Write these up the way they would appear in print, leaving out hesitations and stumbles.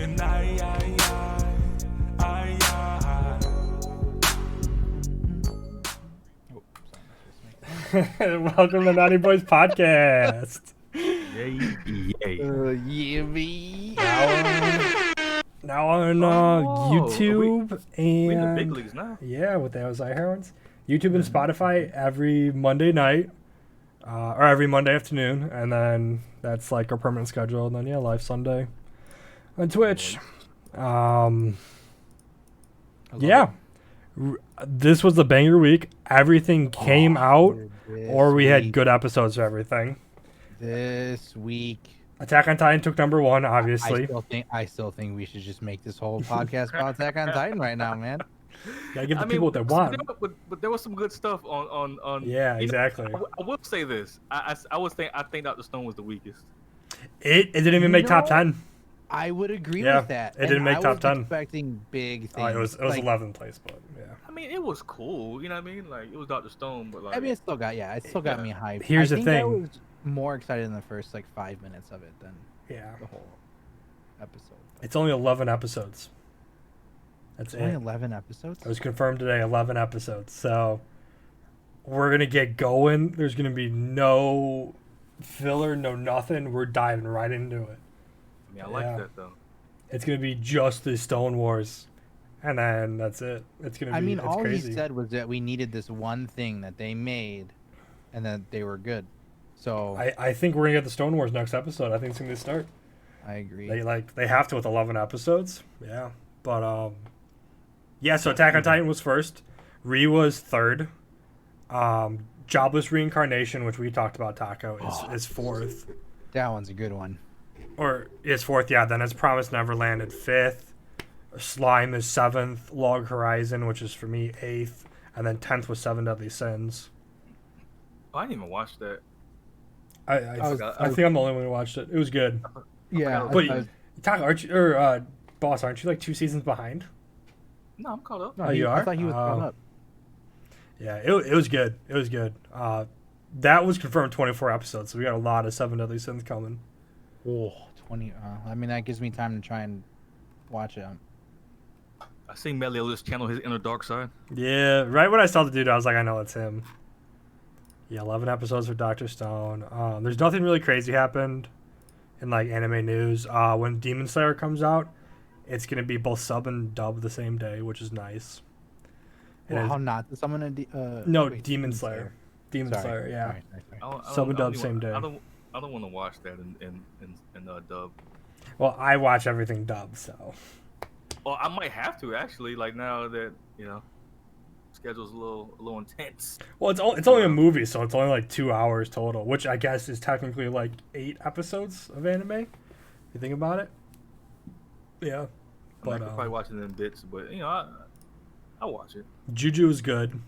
screaming, I. Welcome to Nani Boyz podcast. Yeah, me. Now on YouTube We in the big and leagues now. yeah, with those iHearts, YouTube and Spotify every Monday night, or every Monday afternoon, and then that's like our permanent schedule. And then live Sunday on Twitch. This was the banger week. Everything came out, or we had good episodes of everything. This week, Attack on Titan took number one, obviously. I still think we should just make this whole podcast about Attack on Titan right now, man. Gotta give the people what they want. But there was some good stuff on. Yeah, exactly. I will say this. I think Dr. Stone was the weakest. It didn't even make top 10. I would agree Yeah, with that. it didn't make top 10. Expecting big things. Oh, it was like, 11th place, but yeah. I mean, it was cool. You know what I mean? Like, it was Dr. Stone, but like. I mean, it still got me hyped. Here's the I thing. was more excited in the first 5 minutes of it than the whole episode. It's only 11 episodes. That's Only it. 11 episodes? It was confirmed today, 11 episodes. So we're going to get going. There's going to be no filler, no nothing. We're diving right into it. I mean, I like that, though. It's going to be just the Stone Wars. And then that's it. It's going to be all crazy. he said was that we needed this one thing that they made and that they were good. So I think we're going to get the Stone Wars next episode. I think it's going to start. I agree. They have to with 11 episodes. Yeah. But so Attack on Titan was first. Re was third. Jobless Reincarnation, which we talked about, Taco, is fourth. That one's a good one. Or is fourth, yeah. Then it's Promised Neverland at fifth. Slime is seventh. Log Horizon, which is for me eighth. And then 10th was Seven Deadly Sins. Oh, I didn't even watch that. I think I'm the only one who watched it. It was good. Yeah. But Taco, aren't you, Boss, aren't you like 2 seasons behind? No, I'm caught up. No, you are? I thought he was caught up. Yeah, it was good. It was good. That was confirmed 24 episodes, so we got a lot of Seven Deadly Sins coming. Oh, 20. I mean, that gives me time to try and watch it. I seen Meliodas channel his inner dark side. Yeah, right when I saw the dude, I was like, I know it's him. Yeah, 11 episodes for Dr. Stone. There's nothing really crazy happened in like anime news. When Demon Slayer comes out, it's gonna be both sub and dub the same day, which is nice. Well, how not to summon a Demon Slayer. Demon Slayer, yeah. Sorry. Sub and dub same day. I don't want to watch that in dub. Well, I watch everything dub, so. Well, I might have to actually. Like now that schedule's a little intense. Well, it's only a movie, so it's only like 2 hours total, which I guess is technically like 8 episodes of anime. If you think about it. Yeah. I could probably watch it in bits, but I'll watch it. Juju is good.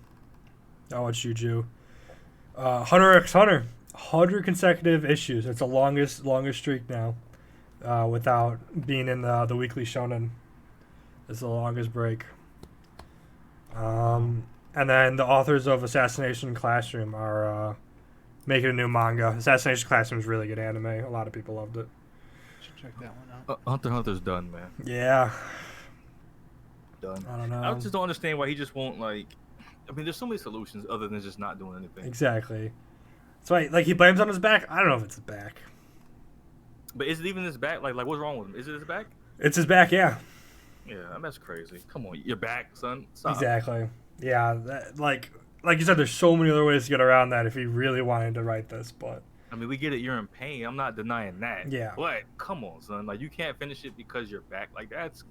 I watch Juju. Hunter x Hunter, 100 consecutive issues. It's the longest streak now, without being in the weekly shonen. It's the longest break. And then the authors of Assassination Classroom are making a new manga. Assassination Classroom is really good anime. A lot of people loved it. Should check that one out. Hunter x Hunter's done, man. Yeah. Done. I don't know. I just don't understand why he just won't like. I mean, there's so many solutions other than just not doing anything. Exactly. That's why, like, he blames on his back. I don't know if it's his back. But is it even his back? Like what's wrong with him? Is it his back? It's his back, yeah. Yeah, I mean, that's crazy. Come on, your back, son. Stop. Exactly. Yeah, like you said, there's so many other ways to get around that if he really wanted to write this, but. I mean, we get it. You're in pain. I'm not denying that. Yeah. But come on, son. Like you can't finish it because you're back. Like that's.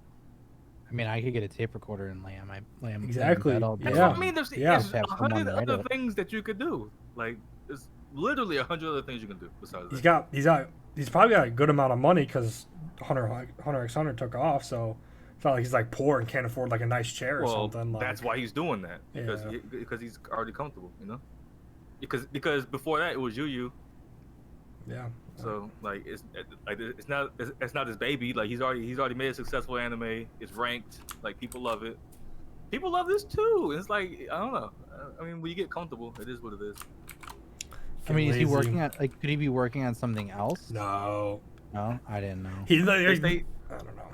I mean, I could get a tape recorder and lay him Exactly. all day. Yeah. I mean, there's 100 other things that you could do. Like there's literally 100 other things you can do besides that. He's probably got a good amount of money because Hunter x Hunter took off, so it's not like he's like poor and can't afford like a nice chair or something. Like, that's why he's doing that because he's already comfortable, Because before that it was Yu. Yeah. So like it's not his baby. Like he's already made a successful anime. It's ranked. Like people love it. People love this too. It's like I don't know. I mean, when you get comfortable, it is what it is. I mean, is he working on could he be working on something else? No. No, I didn't know. I don't know.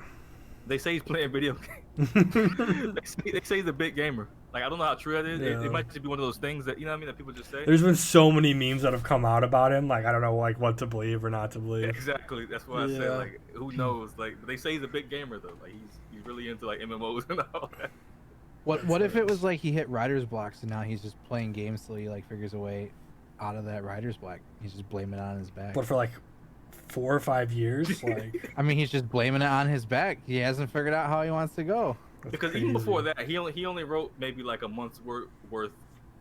They say he's playing video games. They say he's a big gamer. Like, I don't know how true that is. Yeah. It might just be one of those things that, you know what I mean, that people just say. There's been so many memes that have come out about him. Like, I don't know, like, what to believe or not to believe. Exactly. That's what I Yeah. said. Like, who knows? Like, they say he's a big gamer though. Like, he's really into like MMOs and all that. What if it was like he hit writer's blocks and now he's just playing games till he like figures a way out of that writer's block? He's just blaming it on his back. But for like 4 or 5 years, like, I mean, he's just blaming it on his back. He hasn't figured out how he wants to go. that's Because crazy. even before that, he only wrote maybe like a month's worth.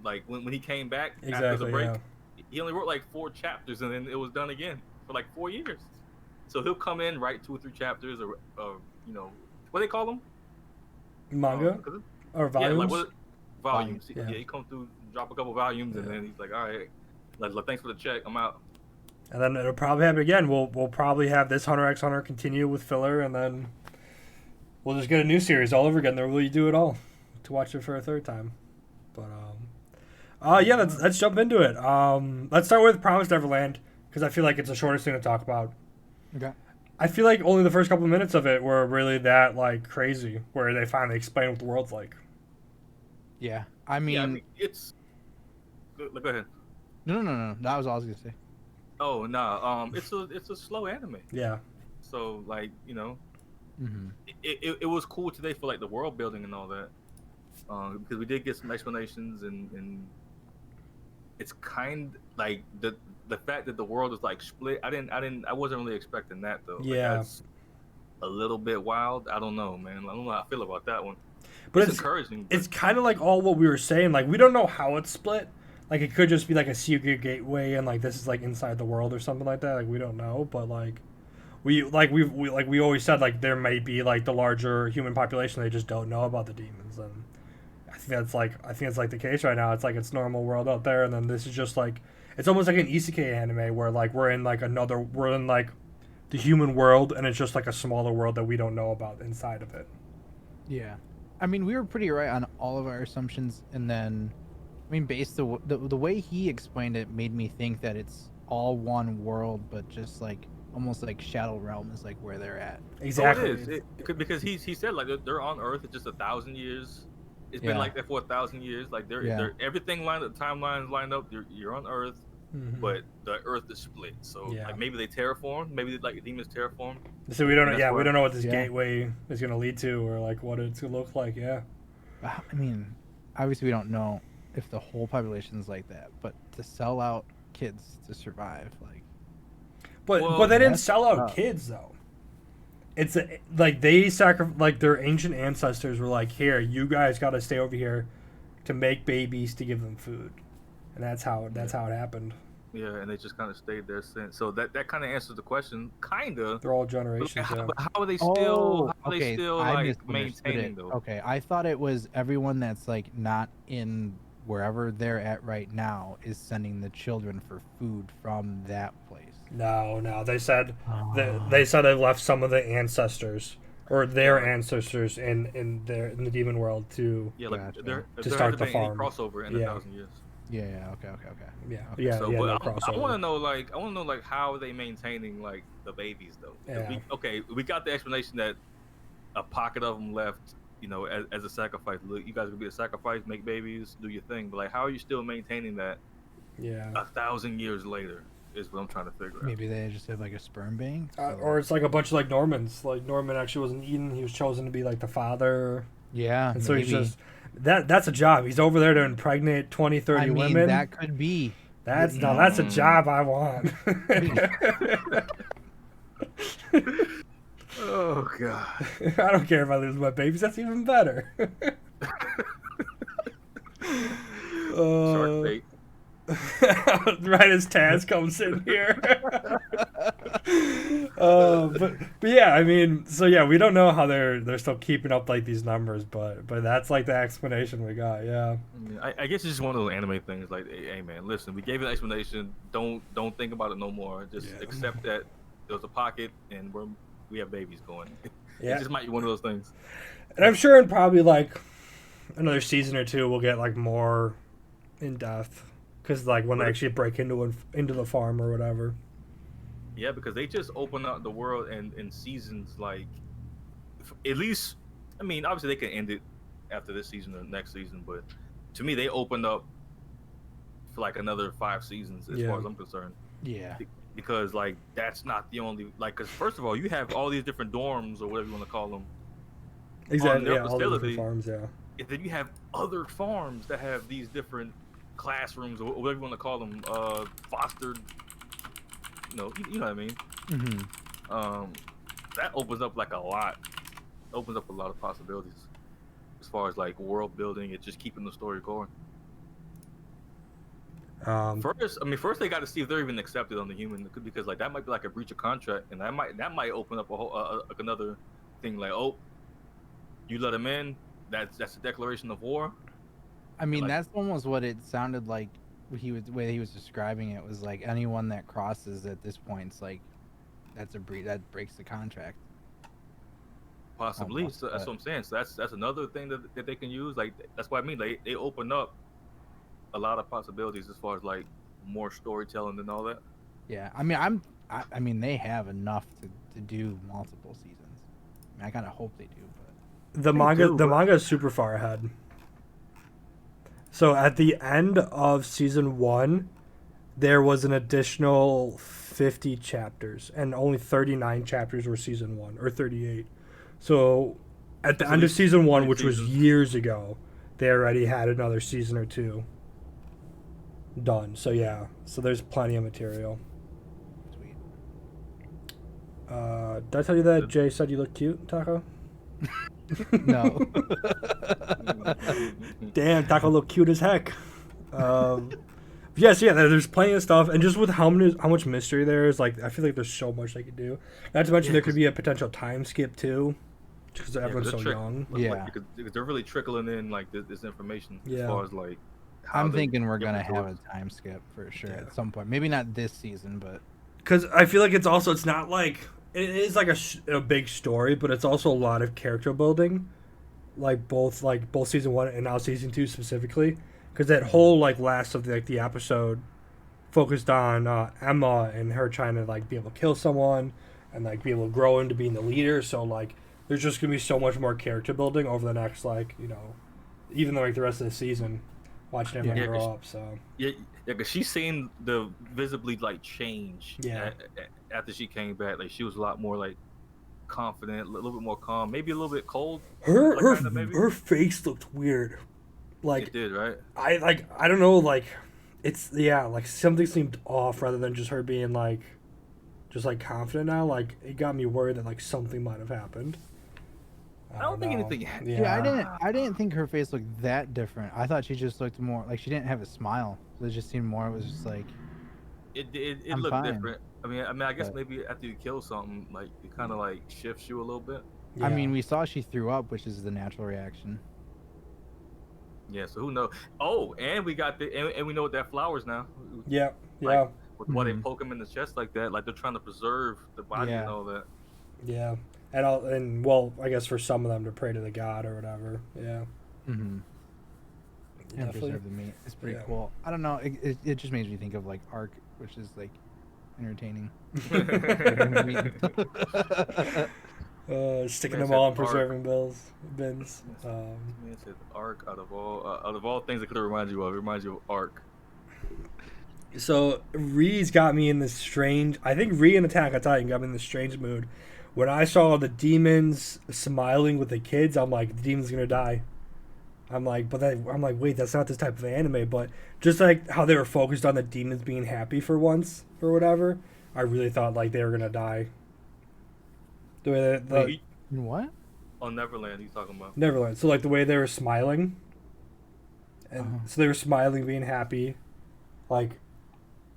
Like when he came back after the Exactly, break, yeah. he only wrote like 4 chapters and then it was done again for like 4 years. So he'll come in, write 2 or 3 chapters, or you know, what do they call them? Manga or Yeah, volumes. like what volumes? Yeah. Yeah, he come through, drop a couple volumes, and then he's like, all right, like thanks for the check, I'm out. And then it'll probably happen again. We'll probably have this Hunter x Hunter continue with filler, and then we'll just get a new series all over again. They'll really do it all to watch it for a 3rd time. But yeah, let's jump into it. Let's start with Promised Neverland because I feel like it's the shortest thing to talk about. Okay. I feel like only the first couple of minutes of it were really that like crazy, where they finally explain what the world's like. Yeah. I mean, Yeah, I mean it's. Go ahead. no. That was all I was gonna say. Oh no, it's a slow anime. Yeah. So like, you know, Mm-hmm. it was cool today for like the world building and all that, because we did get some explanations and it's kind like the fact that the world is like split. I wasn't really expecting that though. Like, Yeah. that's a little bit wild. I don't know, man. I don't know how I feel about that one. But It's encouraging. But It's kind of like all what we were saying. Like, we don't know how it's split. Like, it could just be like a secret gateway, and like this is like inside the world or something like that. Like, we don't know, but like we always said, like there may be like the larger human population. They just don't know about the demons, and I think it's like the case right now. It's like it's normal world out there, and then this is just like it's almost like an isekai anime where like we're in like the human world, and it's just like a smaller world that we don't know about inside of it. Yeah. I mean, we were pretty right on all of our assumptions, and then, I mean, the way he explained it made me think that it's all one world, but just like almost like Shadow Realm is like where they're at. Exactly. So it is. Because he said like they're on Earth. It's just 1,000 years. It's been Yeah. like that for 1,000 years. Like they're everything lined up, timelines lined up. You're on Earth, Mhm. but the Earth is split. So Yeah. like maybe they terraform. Maybe like demons terraform. So we don't know. That's Yeah, why- we don't know what this Yeah. gateway is going to lead to, or like what it's going to look like. Yeah. I mean, obviously we don't know if the whole population's like that, but to sell out kids to survive, like, But they didn't that's sell out tough. kids though. It's like like their ancient ancestors were like, here, you guys got to stay over here to make babies to give them food, and that's how it happened. Yeah, and they just kind of stayed there since. So that kind of answers the question, kind of. They're all generations. How, Yeah. but how are they still? How are okay, they still I like misunderstood maintaining it. though? Okay, I thought it was everyone that's like not in wherever they're at right now is sending the children for food from that place. No. They said Oh. they said they left some of the ancestors or their Yeah. ancestors in the demon world to Yeah, like Gotcha. there To there start hasn't the been any farm. crossover in Yeah. 1,000 years. Yeah. Okay. yeah Okay. yeah So, yeah but no I crossover. want to know like how are they maintaining like the babies though? 'Cause Yeah. we got the explanation that a pocket of them left, you know, as a sacrifice. Look, you guys are gonna be a sacrifice, make babies, do your thing. But like, how are you still maintaining that Yeah. 1,000 years later? Is what I'm trying to figure out. Maybe they just have like a sperm bank. Or it's like a bunch of like Normans. Like Norman actually wasn't Eden. He was chosen to be like the father. yeah, And so he's maybe. just that's a job. He's over there to impregnate 20, 30 I mean, women. that could be. That's a job I want. Oh god. I don't care if I lose my babies. That's even better. Shark bait. Right as Taz comes in here. But yeah, I mean, so yeah, we don't know how they're still keeping up like these numbers, but that's like the explanation we got. Yeah. I guess it's just one of those anime things. Like, hey man, listen, we gave you an explanation. Don't think about it no more. Just Yeah. accept that there was a pocket and we have babies going. Yeah. It just might be one of those things. And I'm sure in probably like another season or two, we'll get like more in depth. Because like when they actually break into the farm or whatever. Yeah, because they just open up the world and in seasons like at least, I mean, obviously they can end it after this season or next season, but to me, they opened up for like another 5 seasons as far as I'm concerned. Yeah. Because like that's not the only like, because first of all, you have all these different dorms or whatever you want to call them. Exactly. their Yeah, all the different facility. farms. Yeah. And then you have other farms that have these different classrooms or whatever you want to call them, fostered. You know what I mean. Mm-hmm. That opens up like a lot. Opens up a lot of possibilities as far as like world building and just keeping the story going. First they got to see if they're even accepted on the human, because like that might be like a breach of contract, and that might open up a whole another thing like, oh, you let him in, that's a declaration of war. I mean, like, that's almost what it sounded like. The way he was describing it was like anyone that crosses at this point, it's like that's a breach that breaks the contract. Possibly. Almost, So that's what I'm saying. So that's another thing that they can use. Like that's what I mean. They open up a lot of possibilities as far as like more storytelling and all that. Yeah, I mean, they have enough to do multiple seasons. I mean, I kind of hope they do, but The manga is super far ahead. So at the end of season 1, there was an additional 50 chapters, and only 39 chapters were season 1, or 38. So at the end of season 1, which was years ago, they already had another season or 2 done. So yeah, so there's plenty of material. sweet. Did I tell you that Jay said you look cute, Taco? No. Damn, Taco look cute as heck. Yes, yeah, there's plenty of stuff, and just with how much mystery there is, like I feel like there's so much they could do. Not to mention there could be a potential time skip too, because everyone's so young. Yeah. Like, because they're really trickling in like this information as Yeah. far as like. how I'm they thinking we're get gonna into have it. a time skip for sure Yeah. at some point. Maybe not this season, but Because I feel like it's not like it is like a big story, but it's also a lot of character building, like both season 1 and now season 2 specifically. Because that whole like last of the episode focused on Emma and her trying to like be able to kill someone and like be able to grow into being the leader. So like there's just gonna be so much more character building over the next even like the rest of the season, watching everyone grow up. So Yeah, because she seemed to visibly like change. Yeah. After she came back, like she was a lot more like confident, a little bit more calm, maybe a little bit cold. her face looked weird. Like It did, right? I don't know, like it's like something seemed off rather than just her being like just like confident now. Like it got me worried that like something might have happened. I don't think know. anything happened. yeah, I didn't think her face looked that different. I thought she just looked more like she didn't have a smile. It just seemed more. It was just like It I'm looked fine. different. I guess But- maybe after you kill something, like it kind of like shifts you a little bit. I mean, we saw she threw up, which is the natural reaction. Yeah, so who knows? Oh, and we got and we know what that flowers now. yeah. Like, with why they Mhm. poke him in the chest like that, like they're trying to preserve the body Yeah. and all that. Yeah. And I guess for some of them to pray to the god or whatever. Yeah. Mm-hmm. And Definitely. preserve the meat. It's pretty Yeah. cool. I don't know. It just makes me think of like Ark, which is like entertaining. Sticking Man them all in said Ark. preserving bins. Man said Ark out of all things that could have reminded you of, it reminds you of Ark. So Ree's got me in this strange. I think Ree and Attack on Titan got me in this strange mood. When I saw the demons smiling with the kids, I'm like, the demon's gonna die. I'm like, wait, that's not this type of anime. But just like how they were focused on the demons being happy for once or whatever, I really thought like they were gonna die. The way Wait, What? on Neverland, he's talking about. Neverland. So like the way they were smiling, and so they were smiling, being happy, like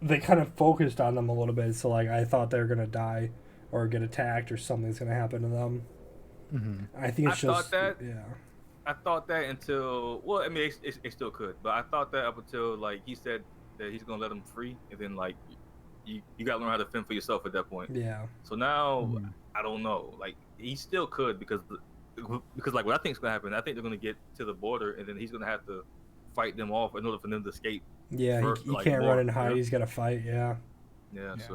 they kind of focused on them a little bit. So like I thought they were gonna die, or get attacked, or something's gonna happen to them. Mm-hmm. I think it's I thought just that. yeah. I thought that until it still could, but I thought that up until like he said that he's gonna let him free, and then like you gotta learn how to fend for yourself at that point. Yeah. So now Mhm. I don't know. Like he still could because like what I think is gonna happen. I think they're gonna get to the border, and then he's gonna have to fight them off in order for them to escape. Yeah, For, he like, can't more, run and hide. yeah. He's got to fight. Yeah. Yeah. Yeah.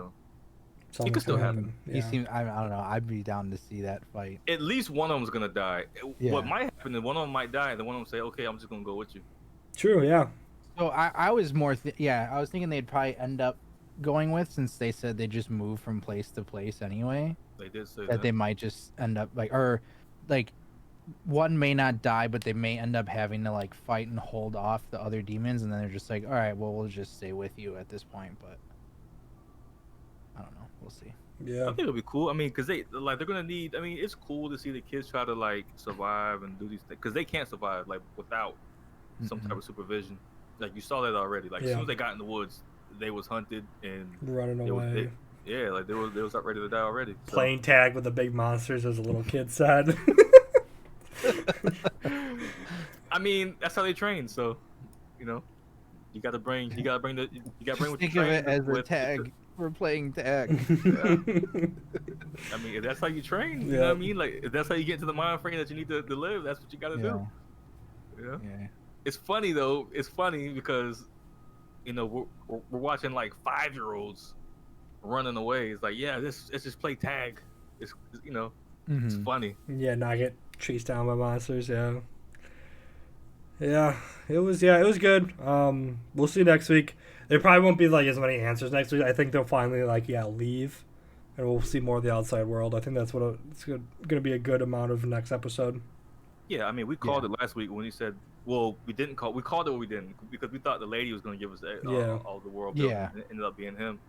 Something could still happen. He seems. I don't know. I'd be down to see that fight. At least one of them's gonna die. Yeah. What might happen is one of them might die, and then one of them say, "Okay, I'm just gonna go with you." True. Yeah. So I was more. I was thinking they'd probably end up going with, since they said they just move from place to place anyway. They did say That they might just end up like one may not die, but they may end up having to like fight and hold off the other demons, and then they're just like, all right, well, we'll just stay with you at this point. But I don't know. We'll see. Yeah. I think it'll be cool. I mean, because they're gonna need. I mean, it's cool to see the kids try to like survive and do these things, because they can't survive like without some type of supervision. Like you saw that already. Like as soon as they got in the woods, they was hunted and running away. Like they was up ready to die already. So. Playing tag with the big monsters, as a little kid said. I mean, that's how they train. So, you gotta bring what you Think of it as a with. tag. We're playing tag. I mean, if that's how you train. You know what I mean? Like, if that's how you get into the mind frame that you need to live, that's what you gotta do. Yeah. It's funny though. It's funny because, we're watching like 5-year-olds running away. It's like, yeah, let's just play tag. It's it's funny. Yeah, not get chased down by monsters. Yeah. Yeah, it was good. We'll see next week. There probably won't be like as many answers next week. I think they'll finally leave, and we'll see more of the outside world. I think that's what it's going to be a good amount of next episode. Yeah, I mean, we called it last week when he said, well, we didn't call. We called it, but we didn't, because we thought the lady was going to give us all the world. Yeah. And it ended up being him.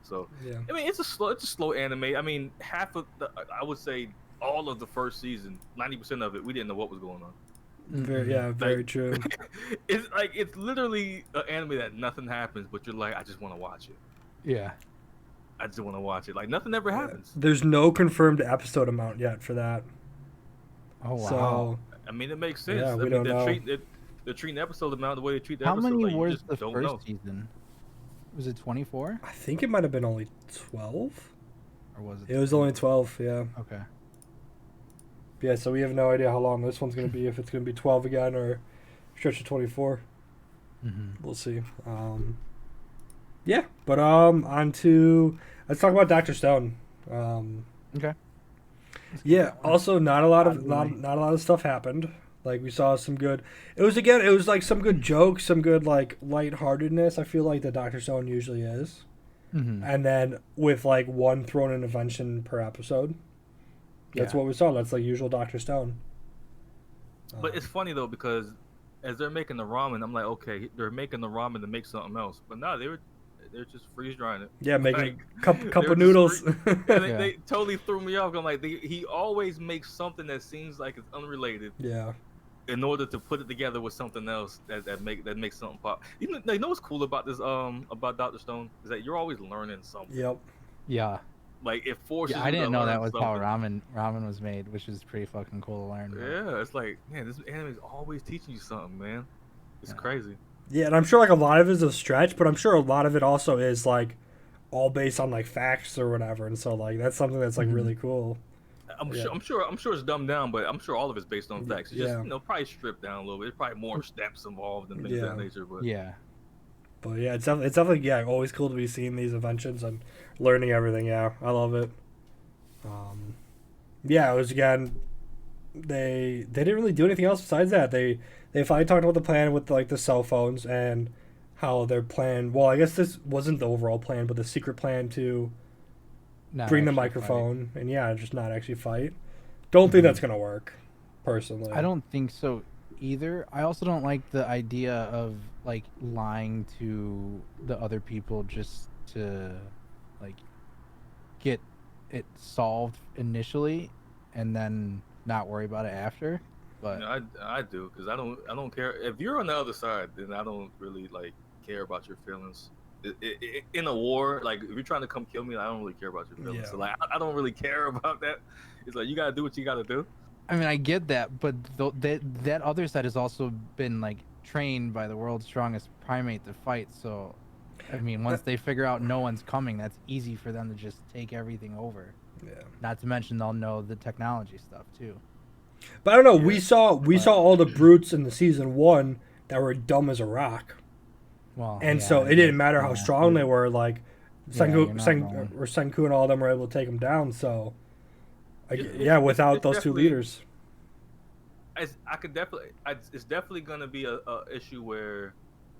So yeah, I mean, it's a slow anime. I mean, I would say all of the first season, 90% of it, we didn't know what was going on. Very true. It's literally an anime that nothing happens, but you're like, I just want to watch it. Yeah. I just want to watch it. Like nothing ever happens. There's no confirmed episode amount yet for that. Oh wow. So, I mean, it makes sense. Yeah, we don't know. They're treating the episode amount the way they treat the How episode. many like, was the don't first know. season? Was it 24? I think it might have been only 12. Or was it? It was only 12. Yeah. Okay. Yeah. So we have no idea how long this one's gonna be. If it's gonna be 12 again or stretch to 24. We'll see. Yeah. But on to let's talk about Dr. Stone. Okay. Yeah. Also, not a lot of stuff happened. Like we saw some good. It was like some good jokes, some good like lightheartedness. I feel like the Dr. Stone usually is, and then with like one thrown in invention per episode. That's what we saw. That's like usual Dr. Stone. But it's funny though, because as they're making the ramen, I'm like, okay, they're making the ramen to make something else. But no, they're just freeze drying it. Yeah, making like, cup of noodles. And they totally threw me off. I'm like, he always makes something that seems like it's unrelated. Yeah. In order to put it together with something else that makes something pop. You know what's cool about this about Dr. Stone is that you're always learning something. Yep. Yeah. Like it forces. I didn't know that was something. how ramen was made, which is pretty fucking cool to learn. Yeah, it's like, man, this anime is always teaching you something, man. It's crazy. Yeah, and I'm sure like a lot of it is a stretch, but I'm sure a lot of it also is like all based on like facts or whatever, and so like that's something that's like really cool. I'm sure it's dumbed down, but I'm sure all of it's based on facts. It's just probably stripped down a little bit. There's probably more steps involved and things of that nature. But But yeah, it's definitely always cool to be seeing these inventions and learning everything. Yeah, I love it. It was again. They didn't really do anything else besides that. They finally talked about the plan with like the cell phones and how their plan. Well, I guess this wasn't the overall plan, but the secret plan to bring the microphone and just not actually fight. Don't think that's gonna work, personally. I don't think so either. I also don't like the idea of like lying to the other people just to like get it solved initially and then not worry about it after. But I do, because I don't care if you're on the other side. Then I don't really like care about your feelings. In a war, like if you're trying to come kill me, I don't really care about your feelings. Yeah. So like I don't really care about that. It's like you gotta do what you gotta do. I mean, I get that, but that other side has also been like trained by the world's strongest primate to fight. So, I mean, once they figure out no one's coming, that's easy for them to just take everything over. Yeah. Not to mention they'll know the technology stuff too. But I don't know. We saw all the brutes in the season 1 that were dumb as a rock. Well, And so it didn't matter how strong they were. Like Yeah, you're not Senku and all of them were able to take him down. So, without those two definitely- leaders. It's definitely gonna be a issue where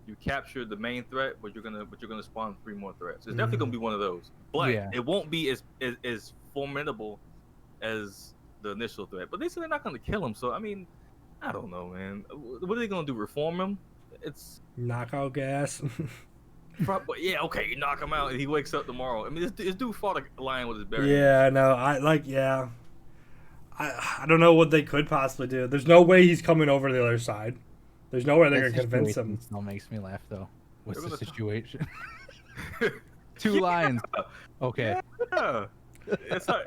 you capture the main threat, but you're gonna spawn 3 more threats. It's definitely gonna be one of those, but Yeah. it won't be as formidable as the initial threat. But they said they're not gonna kill him, so I mean, I don't know, man. What are they gonna do? Reform him? It's Knockout gas. probably yeah, okay, you knock him out and he wakes up tomorrow. I mean, this dude fought a lion with his bare hands. Yeah, no, I don't know what they could possibly do. There's no way he's coming over to the other side. There's no way they're That gonna convince situation him. Still makes me laugh though. What's They're the gonna- situation? 2 lions. Okay. Yeah. It's like,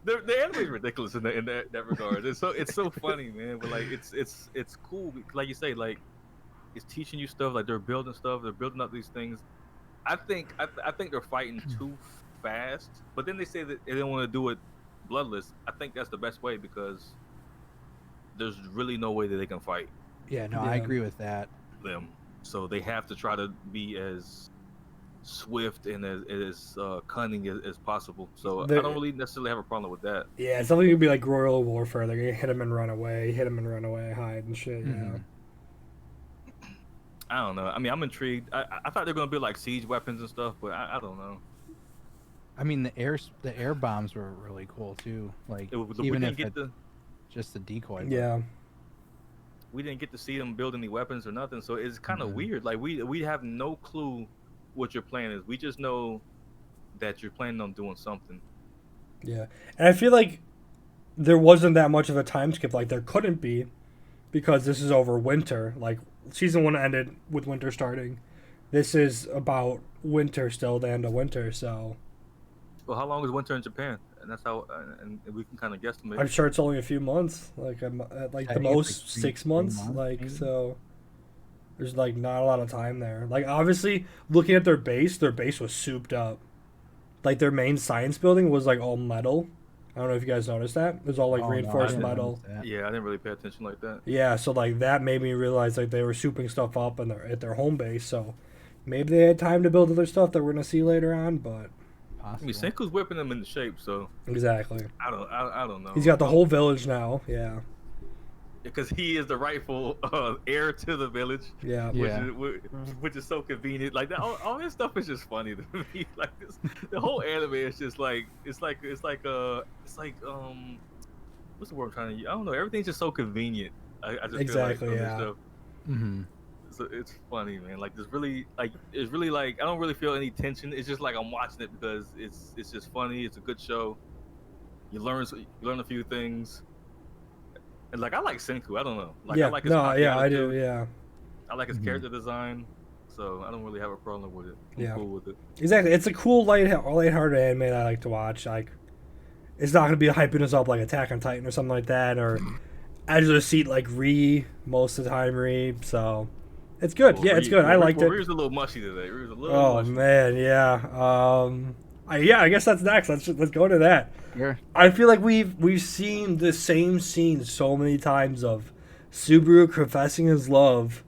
the anime is ridiculous in that regard. It's so funny, man. But like it's cool. Like you say, like it's teaching you stuff. Like they're building stuff. They're building up these things. I think they're fighting too fast. But then they say that they don't want to do it bloodless. I think that's the best way because there's really no way that they can fight Yeah, no, I Yeah. agree with that. them. So they have to try to be as swift and as cunning as possible. So I don't really necessarily have a problem with that. Yeah, it's something gonna be like guerrilla warfare. They're gonna hit him and run away, hide and shit. Yeah. Mhm. I don't know. I mean, I'm intrigued. I thought they were gonna be like siege weapons and stuff, but I don't know. I mean, the air bombs were really cool too. Like We even didn't if get it's just a decoy. but- Yeah. we didn't get to see them build any weapons or nothing, so it's kind of Mhm. weird. Like we have no clue what your plan is. We just know that you're planning on doing something. Yeah. And I feel like there wasn't that much of a time skip. Like there couldn't be, because this is over winter. Like season 1 ended with winter starting. This is about winter still, the end of winter. So Well, how long is winter in Japan? And that's how, and we can kind of guesstimate. I'm sure it's only a few months. Like at I the think it's most like 6 3 months. months, Like maybe. so. There's like not a lot of time there. Like obviously, looking at their base was souped up. Like their main science building was like all metal. I don't know if you guys noticed that. It was all like Oh, no, I reinforced didn't metal. notice that. Yeah, I didn't really pay attention like that. Yeah, so like that made me realize like they were souping stuff up and at their home base. So maybe they had time to build other stuff that we're gonna see later on. But I Possible. mean, Senku's whipping them into shape, so exactly, I don't know. he's got the whole village now. Yeah, because he is the rightful heir to the village. yeah, Yeah. Which is so convenient. Like that, all this stuff is just funny to me. Like this, the whole anime is just like it's like what's the word I'm trying to use? I don't know. Everything's just so convenient. I just Exactly, feel like yeah. stuff. Mhm. So it's funny, man. Like it's really like I don't really feel any tension. It's just like I'm watching it because it's just funny. It's a good show. You learn a few things. And like I like Senku. I don't know. Like yeah. I like his No, cocky yeah, I do. attitude. Yeah, I like his Mhm. character design, so I don't really have a problem with it. I'm Yeah. cool with it. exactly. It's a cool lighthearted anime that I like to watch. Like, it's not gonna be hyping us up like Attack on Titan or something like that, or Edge of the Seat like most of the time. So it's good. Well, Yeah, it's good. I liked it. Ryu's a little mushy today. Ryu's a little Oh mushy. man, yeah. I guess that's next. Let's go to that. Sure. I feel like we've seen the same scene so many times of Subaru confessing his love,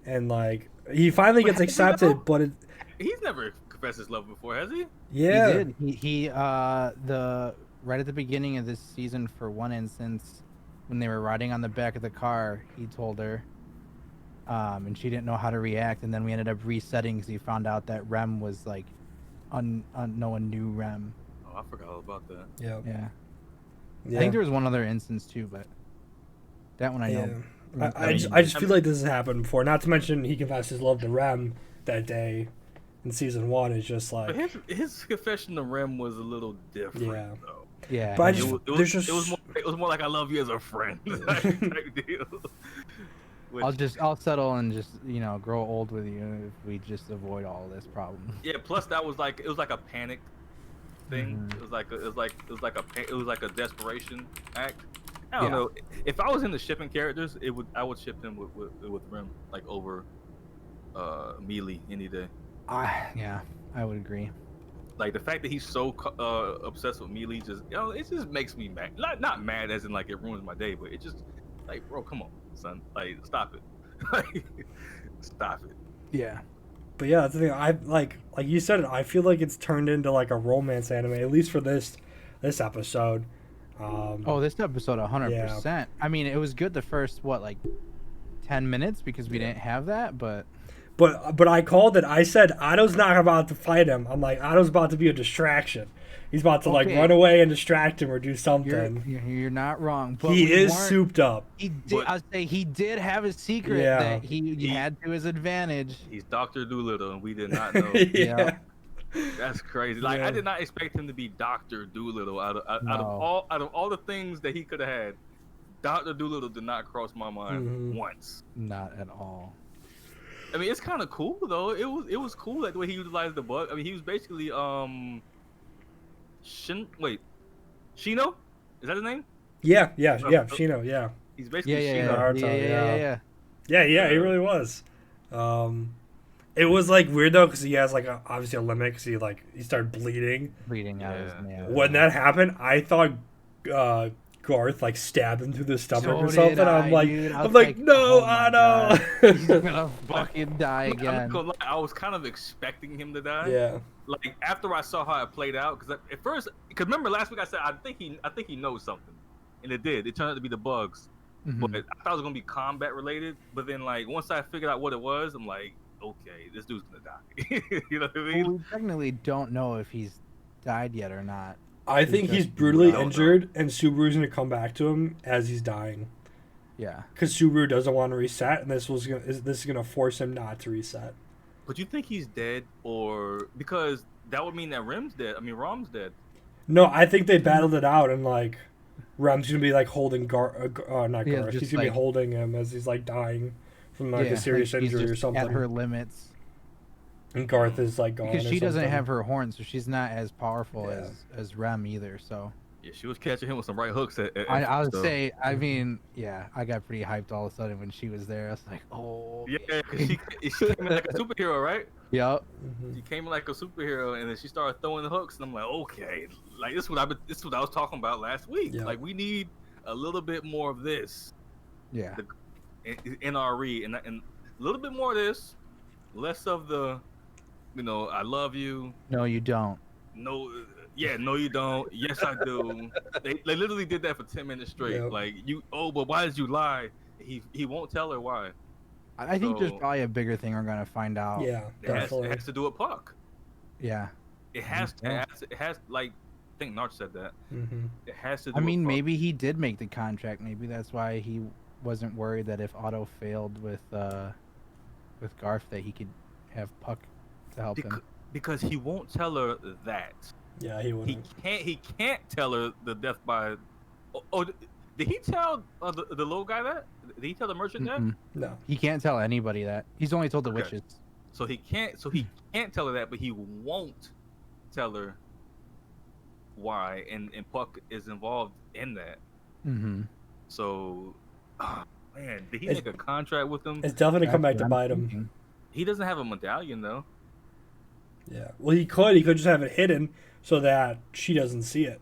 and like he finally gets Wait, has he now? accepted, but it He's never confessed his love before, has he? yeah, He did. He the right at the beginning of this season, for one instance, when they were riding on the back of the car, he told her, and she didn't know how to react, and then we ended up resetting because he found out that Rem was like, no one knew Rem. Oh, I forgot all about that. yeah, Yeah. yeah. I think there was one other instance too, but that one I yeah. know. I just feel like this has happened before. Not to mention he confessed his love to Rem that day in season 1. It's just But like his confession to Rem was a little different, Yeah. though. Yeah. But I he just- did. It was more like I love you as a friend type deal. Which- I'll settle and just grow old with you if we just avoid all this problem. Yeah. Plus, it was like a panic thing. Mhm. It was like a desperation act. I don't Yeah. know. If I was into shipping characters, I would ship them with Rem like over Mealy any day. Yeah, I would agree. Like the fact that he's so obsessed with Mealy, just it just makes me mad. Not mad as in like it ruins my day, but it just like, bro, come on, son, like stop it, like stop it. Yeah. But yeah, that's the thing. I like you said. I feel like it's turned into like a romance anime, at least for this episode. Oh, this episode 100%. I mean, it was good the first like 10 minutes because we didn't have that, but I called it. I said Otto's not about to fight him. I'm like, Otto's about to be a distraction. He's about to like run away and distract him or do something. You're not wrong. But he is souped up. He did. I'll say he did have a secret that he had to his advantage. He's Dr. Doolittle, and we did not know. Yeah. That's crazy. Like I did not expect him to be Dr. Doolittle. Out of all the things that he could have had, Dr. Doolittle did not cross my mind once. Not at all. I mean, it's kind of cool though. It was cool like the way he utilized the bug. I mean, he was basically Shino? Is that his name? Yeah, Shino, yeah. He's basically Shino. Yeah, he really was. It was like weird though because he has like obviously a limit because he started bleeding out his nail. When that happened, I thought Garth like stabbed him through the stomach or something. I'm like, no, Otto. He's gonna fucking die again. I was kind of expecting him to die. Yeah. Like after I saw how it played out, because at first, because remember last week I said I think he knows something, and it did. It turned out to be the bugs, but I thought it was gonna be combat related. But then like once I figured out what it was, I'm like, okay, this dude's gonna die. You know what I mean? Well, we technically don't know if he's died yet or not. I think he's brutally injured, and Subaru's gonna come back to him as he's dying. Yeah. Because Subaru doesn't want to reset, and this is gonna force him not to reset. But you think he's dead, or because that would mean that Rom's dead? No, I think they battled it out, and like Rem's gonna be like holding not Garth. He's gonna be holding him as he's like dying from like a serious injury or something. At her limits. And Garth is like gone. Because she doesn't have her horns, so she's not as powerful as Rem either. So. Yeah, she was catching him with some right hooks. I would say, I mean, yeah, I got pretty hyped all of a sudden when she was there. I was like, oh. Yeah, she came in like a superhero, right? Yep. She came in like a superhero, and then she started throwing the hooks, and I'm like, okay, like this is what I was talking about last week. Yep. Like we need a little bit more of this. Yeah. NRE and a little bit more of this, less of the, I love you. No, you don't. No. Yeah, no, you don't. Yes, I do. They literally did that for 10 minutes straight. Yep. Like but why did you lie? He won't tell her why. I think there's probably a bigger thing we're gonna find out. Yeah, it has to do with Puck. Yeah. It has like I think Narch said that. Mm-hmm. It has to do I mean, with Puck. maybe he did make the contract. Maybe that's why he wasn't worried that if Otto failed with Garth that he could have Puck to help him. Because he won't tell her that. Yeah, he wouldn't. He can't tell her the death by. Oh, did he tell the little guy that? Did he tell the merchant that? No, he can't tell anybody that. He's only told the witches. So he can't tell her that, but he won't tell her why. And Puck is involved in that. Mm-hmm. So, oh, man, did he make a contract with him? It's definitely come back to bite him. He doesn't have a medallion though. Yeah. Well, he could just have it hidden so that she doesn't see it.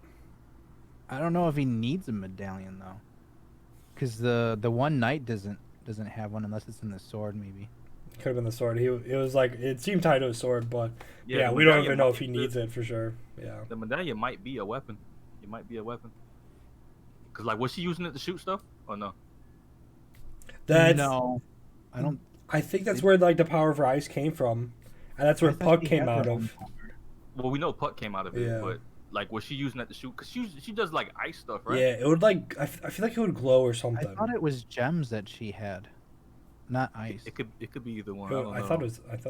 I don't know if he needs a medallion though, because the one knight doesn't have one unless it's in the sword maybe. Could have been the sword. It was like it seemed tied to his sword, but yeah, we don't even know if he needs it for sure. Yeah. The medallion might be a weapon. It might be a weapon. Cause like, was she using it to shoot stuff or no? No, I don't. I think that's where like the power of her ice came from, and that's where Puck came out of. Well, we know Puck came out of it, but like, was she using that to shoot? Cause she does like ice stuff, right? Yeah, it would like I feel like it would glow or something. I thought it was gems that she had, not ice. It could be either one. I thought it was ice.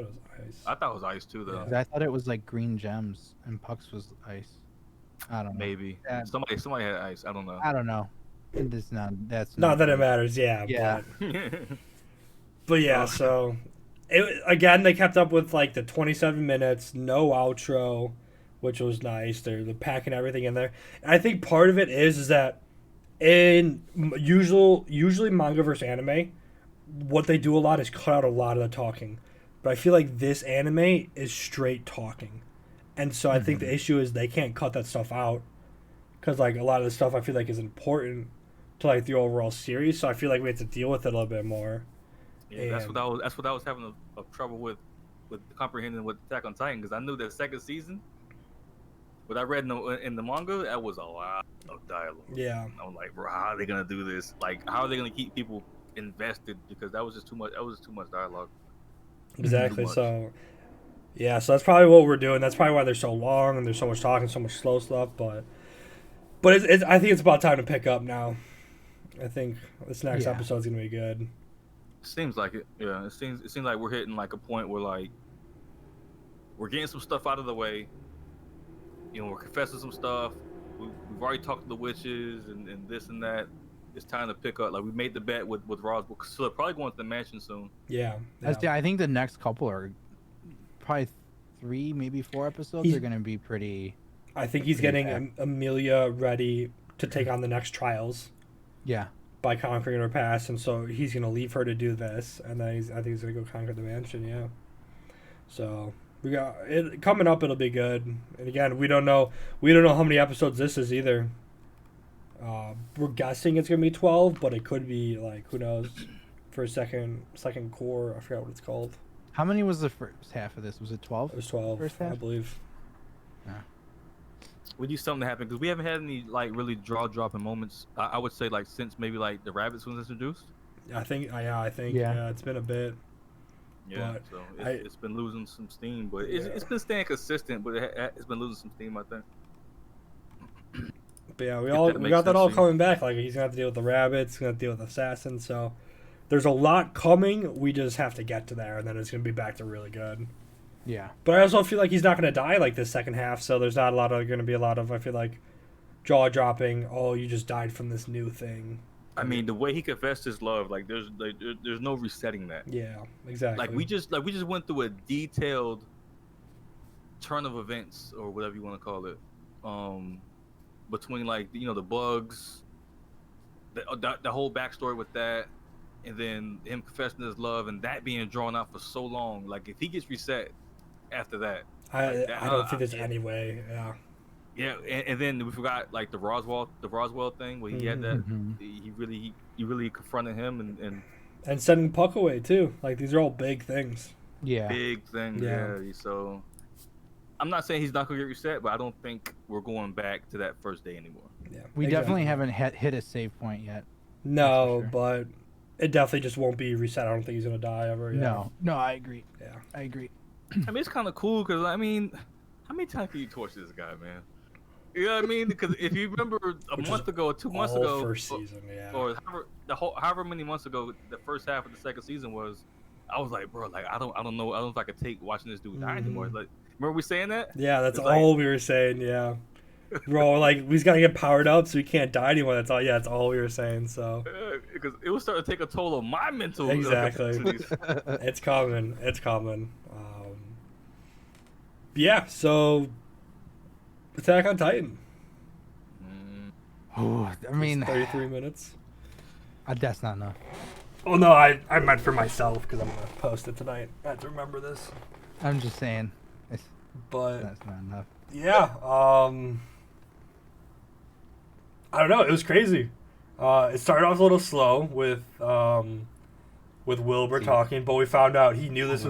I thought it was ice too, though. I thought it was like green gems and Puck's was ice. I don't know. Maybe somebody had ice. I don't know. I don't know. It's not. That's not that it matters. Yeah. Yeah. But yeah, so again they kept up with like the 27 minutes, no outro, which was nice. They're packing everything in there. And I think part of it is that in usually manga versus anime, what they do a lot is cut out a lot of the talking. But I feel like this anime is straight talking. And so I think the issue is they can't cut that stuff out because like a lot of the stuff I feel like is important to like the overall series. So I feel like we have to deal with it a little bit more. Yeah, that's what I was having a trouble with comprehending what Attack on Titan, because I knew the second season. What I read in the manga, that was a lot of dialogue. Yeah. I'm like, bro, how are they gonna do this? Like, how are they gonna keep people invested? Because that was just too much. That was just too much dialogue. Exactly. Too much. So, yeah. So that's probably what we're doing. That's probably why they're so long and there's so much talking, so much slow stuff. But it's I think it's about time to pick up now. I think this next episode's gonna be good. Seems like it. Yeah. It seems like we're hitting like a point where like we're getting some stuff out of the way. You know, we're confessing some stuff. We've already talked to the witches and this and that. It's time to pick up. Like, we made the bet with Roswell. So they're probably going to the mansion soon. Yeah. I think the next couple are probably 3, maybe 4 episodes are going to be pretty. I think he's getting Amelia ready to take on the next trials. Yeah. By conquering her past, and so he's going to leave her to do this, and then I think he's going to go conquer the mansion. Yeah. So. We got it coming up. It'll be good. And again, we don't know how many episodes this is either. We're guessing it's gonna be 12, but it could be like, who knows, for a second core. I forgot what it's called. How many was the first half of this? Was it 12? It was 12, first half? I believe. Yeah. We need something to happen because we haven't had any like really jaw-dropping moments. I would say like since maybe like the rabbits was introduced. I think it's been a bit. Yeah, but so it's been losing some steam, but it's been staying consistent. But it's been losing some steam, I think. But yeah, we got that all coming back. Like, he's gonna have to deal with the rabbits, he's gonna have to deal with assassins. So there's a lot coming. We just have to get to there, and then it's gonna be back to really good. Yeah. But I also feel like he's not gonna die like this second half. So there's not gonna be a lot of I feel like jaw dropping. Oh, you just died from this new thing. I mean, the way he confessed his love, like there's no resetting that. Yeah, exactly. Like we just went through a detailed turn of events or whatever you want to call it, between like the bugs, the whole backstory with that, and then him confessing his love and that being drawn out for so long. Like, if he gets reset after that, I don't think there's any way. Yeah. Yeah, and then we forgot like the Roswell thing where he had that. He really confronted him and sending Puck away too. Like, these are all big things. Yeah, big things. Yeah. So I'm not saying he's not gonna get reset, but I don't think we're going back to that first day anymore. Yeah, we definitely haven't hit a save point yet. No, sure. But it definitely just won't be reset. I don't think he's gonna die ever. Yeah. No, I agree. Yeah, I agree. I mean, it's kind of cool because how many times can you torture this guy, man? You know what I mean? Because if you remember a month ago or 2 months ago, first season, or however many months ago the first half of the second season was, I was like, bro, like I don't know if I could take watching this dude die anymore. Like, remember we saying that? Yeah, that's all we were saying. Yeah, bro, like we just gotta get powered up so we can't die anymore. That's all. Yeah, that's all we were saying. So because it was starting to take a toll on my mental. Exactly. It's coming. Yeah. So. Attack on Titan. Oh, I mean, 33 minutes. That's not enough. Oh no, I meant for myself because I'm gonna post it tonight. I have to remember this. I'm just saying, but that's not enough. Yeah. I don't know. It was crazy. It started off a little slow with Wilbur talking, but we found out he knew this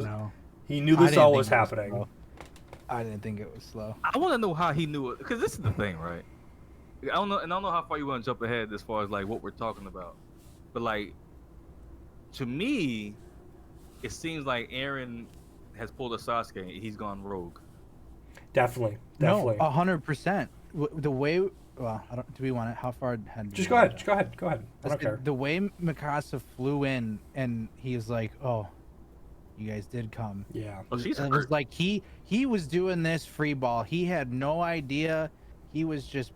all was happening. I didn't think it was slow. I want to know how he knew it, because this is the thing, right? I don't know how far you want to jump ahead as far as like what we're talking about, but like to me, it seems like Eren has pulled a Sasuke. He's gone rogue. Definitely. No, 100%. The way, well, I don't. Do we want it? How far ahead? Just go ahead. Go ahead. I don't care. The way Mikasa flew in and he was like, "Oh, you guys did come." Yeah. Well, it was like he was doing this free ball. He had no idea. He was just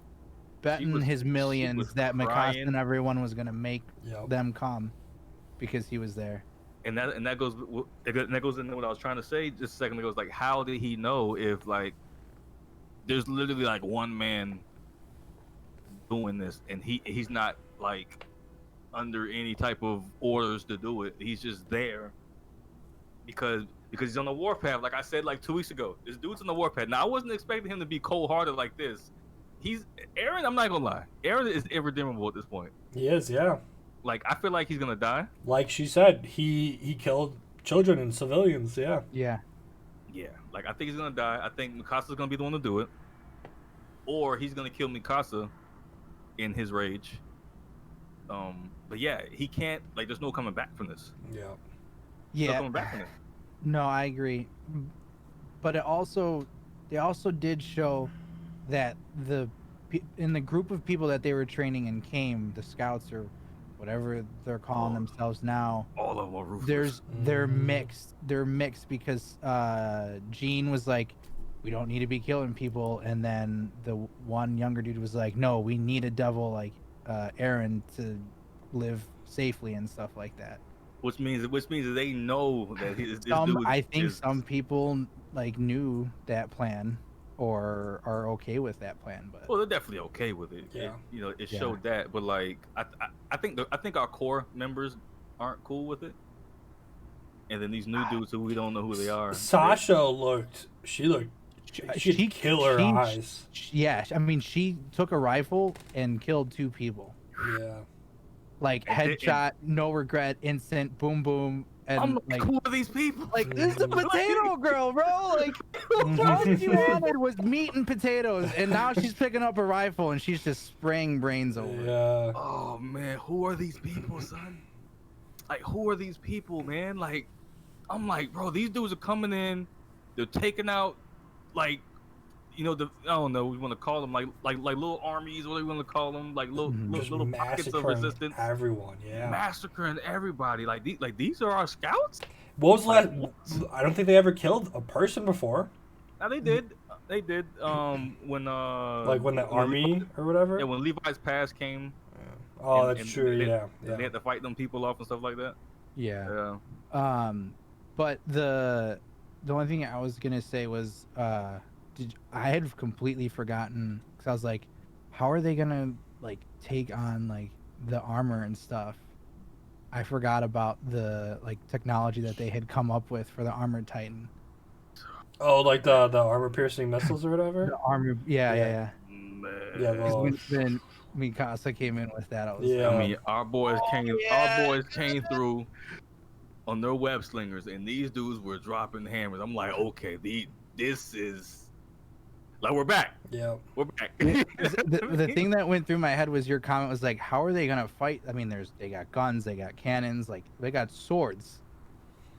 betting his millions that Mikasa and everyone was gonna make them come because he was there. And that goes into what I was trying to say just a second ago. It's like, how did he know if like there's literally like one man doing this and he's not like under any type of orders to do it? He's just there because he's on the warpath. Like I said like 2 weeks ago, this dude's on the warpath. Now I wasn't expecting him to be cold-hearted like this. Eren, I'm not gonna lie, Eren is irredeemable at this point. He is, yeah. Like, I feel like he's gonna die. Like she said, he killed children and civilians, yeah. Yeah. Yeah, like I think he's gonna die. I think Mikasa's gonna be the one to do it, or he's gonna kill Mikasa in his rage. But yeah, he can't. Like, there's no coming back from this. Yeah. No Yeah. coming back from this. No, I agree. But they also did show that in the group of people that they were training and came, the scouts or whatever they're calling themselves now, All of them are ruthless. they're mixed. They're mixed because Gene was like, we don't need to be killing people, and then the one younger dude was like, no, we need a devil like Aaron to live safely and stuff like that. Which means that they know that I think some people like knew that plan or are okay with that plan, but well, they're definitely okay with it. Yeah. It showed that, but like I think our core members aren't cool with it, and then these new dudes who we don't know who they are. Sasha looked she killer eyes. Yeah, I mean, she took a rifle and killed 2 people. Yeah. Like headshot, no regret, instant, boom, boom, and I'm like, who are these people? like this is a potato girl, bro. Like all she wanted was meat and potatoes, and now she's picking up a rifle and she's just spraying brains over. Yeah. Oh man, who are these people, son? Like, who are these people, man? Like, I'm like, bro, these dudes are coming in, they're taking out, like, I don't know, we want to call them like little armies, what do we want to call them? Like little pockets of resistance. Everyone, yeah. Massacring everybody. Like these are our scouts? What was the last? I don't think they ever killed a person before. Now they did. They did. When like when the army or whatever. Yeah, when Levi's Pass came. Yeah. Oh, that's true. Yeah. They had to fight them people off and stuff like that. Yeah. But the only thing I was gonna say was I had completely forgotten, because I was like, how are they gonna like take on like the armor and stuff? I forgot about the like technology that they had come up with for the armored Titan. Oh, like the armor piercing missiles or whatever. The armor, yeah. Man. Yeah, well, When Mikasa came in with that, I was Yeah. I mean, our boys came through on their web slingers, and these dudes were dropping hammers. I'm like, okay, this is like, we're back. Yeah. We're back. the thing that went through my head was your comment was like, how are they gonna fight? I mean, they got guns, they got cannons, like they got swords.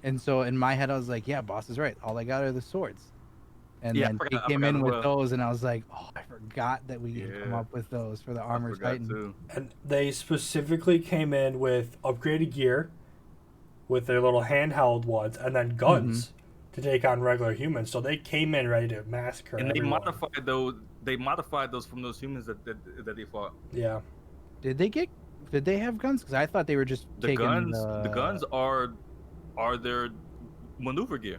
And so in my head, I was like, yeah, boss is right. All they got are the swords. And then they came in with those, and I was like, oh, I forgot that we could come up with those for the armored Titan. Too. And they specifically came in with upgraded gear, with their little handheld ones, and then guns to take on regular humans. So they came in ready to massacre. And everyone. they modified those from those humans that they fought. Yeah. Did they have guns? Because I thought they were just the taking guns. The guns are their maneuver gear.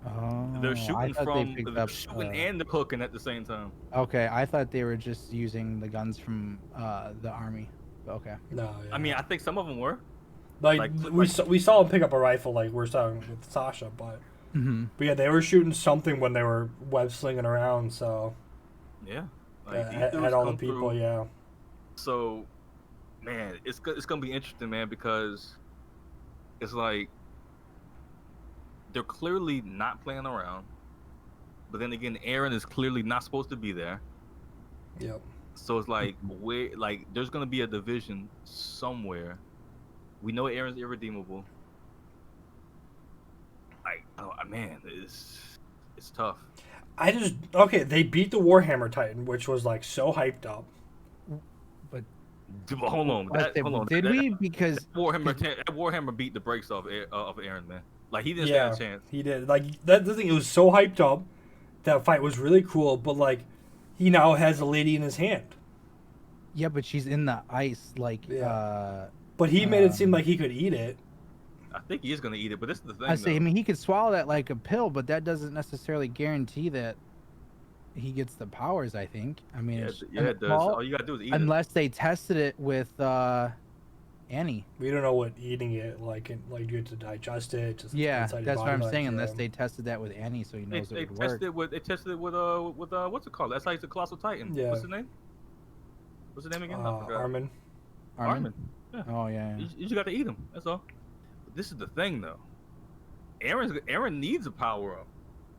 Oh, They're shooting and they're hooking at the same time. Okay, I thought they were just using the guns from the army. Okay. No. Yeah. I mean, I think some of them were. We saw him pick up a rifle, like we're talking with Sasha, but yeah, they were shooting something when they were web slinging around. So yeah, at all the people, yeah. So, man, it's gonna be interesting, man, because it's like they're clearly not playing around, but then again, Aaron is clearly not supposed to be there. Yep. So it's like there's gonna be a division somewhere. We know Aaron's irredeemable. Man, it's tough. They beat the Warhammer Titan, which was like so hyped up. But hold on. Did we? Because Warhammer beat the brakes off Aaron, man. Like, he didn't stand a chance. He did. Like, the thing, it was so hyped up. That fight was really cool, but like, he now has a lady in his hand. Yeah, but she's in the ice, like. Yeah. But he made it seem like he could eat it. I think he is gonna eat it, but this is the thing. I mean, he could swallow that like a pill, but that doesn't necessarily guarantee that he gets the powers. I think. I mean, it does. All you gotta do is eat it. Unless they tested it with Annie. We don't know what eating it like you have to digest it. Just that's what I'm saying. Unless they tested that with Annie, so he knows it would work. They tested it with what's it called? That's like the Colossal Titan. Yeah. What's his name? What's his name again? Armin. Yeah. Oh yeah. You just got to eat him. That's all. But this is the thing, though. Aaron needs a power up.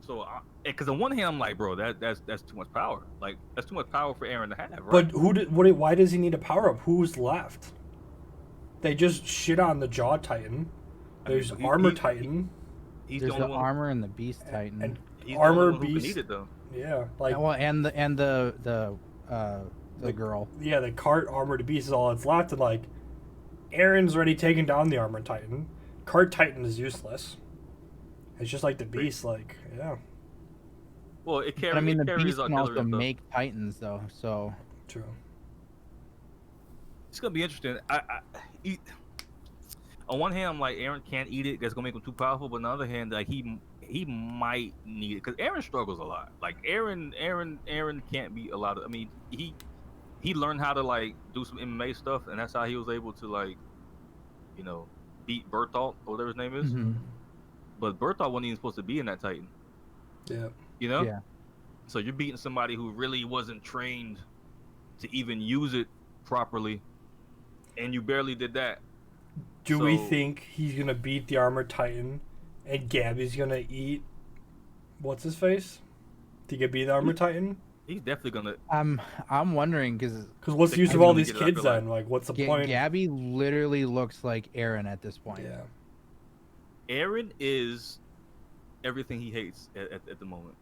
So, because on one hand, I'm like, bro, that's too much power. Like, that's too much power for Aaron to have, right? But why does he need a power up? Who's left? They just shit on the Jaw Titan. There's Armor Titan. He's There's the the only one. Armor and the Beast Titan. And He's Armor the only one who Beast. can eat it though. Yeah, like well, and the girl. yeah, the Cart Armored Beast is all that's left, and like Aaron's already taken down the Armor Titan. Cart Titan is useless. It's just like the Beast, like yeah. Well, it carries. But I mean, the carries Beast can artillery also and stuff. make Titans, though. So True. It's gonna be interesting. On one hand, I'm like, Aaron can't eat it. That's gonna make him too powerful. But on the other hand, like he might need it because Aaron struggles a lot. Like Aaron can't be a lot of. I mean, he learned how to like do some MMA stuff, and that's how he was able to like, beat Bertolt or whatever his name is. Mhm. But Bertolt wasn't even supposed to be in that Titan. Yeah. Yeah. So you're beating somebody who really wasn't trained to even use it properly, and you barely did that. Do we So- think he's gonna beat the Armored Titan, and Gabby's gonna eat what's his face to get beat the Armored Titan? He's definitely gonna. I'm wondering because Because what's the They use of can't all even these get it, I kids feel then? Like, what's the point? Gabby literally looks like Aaron at this point. Yeah. Aaron is everything he hates at the moment.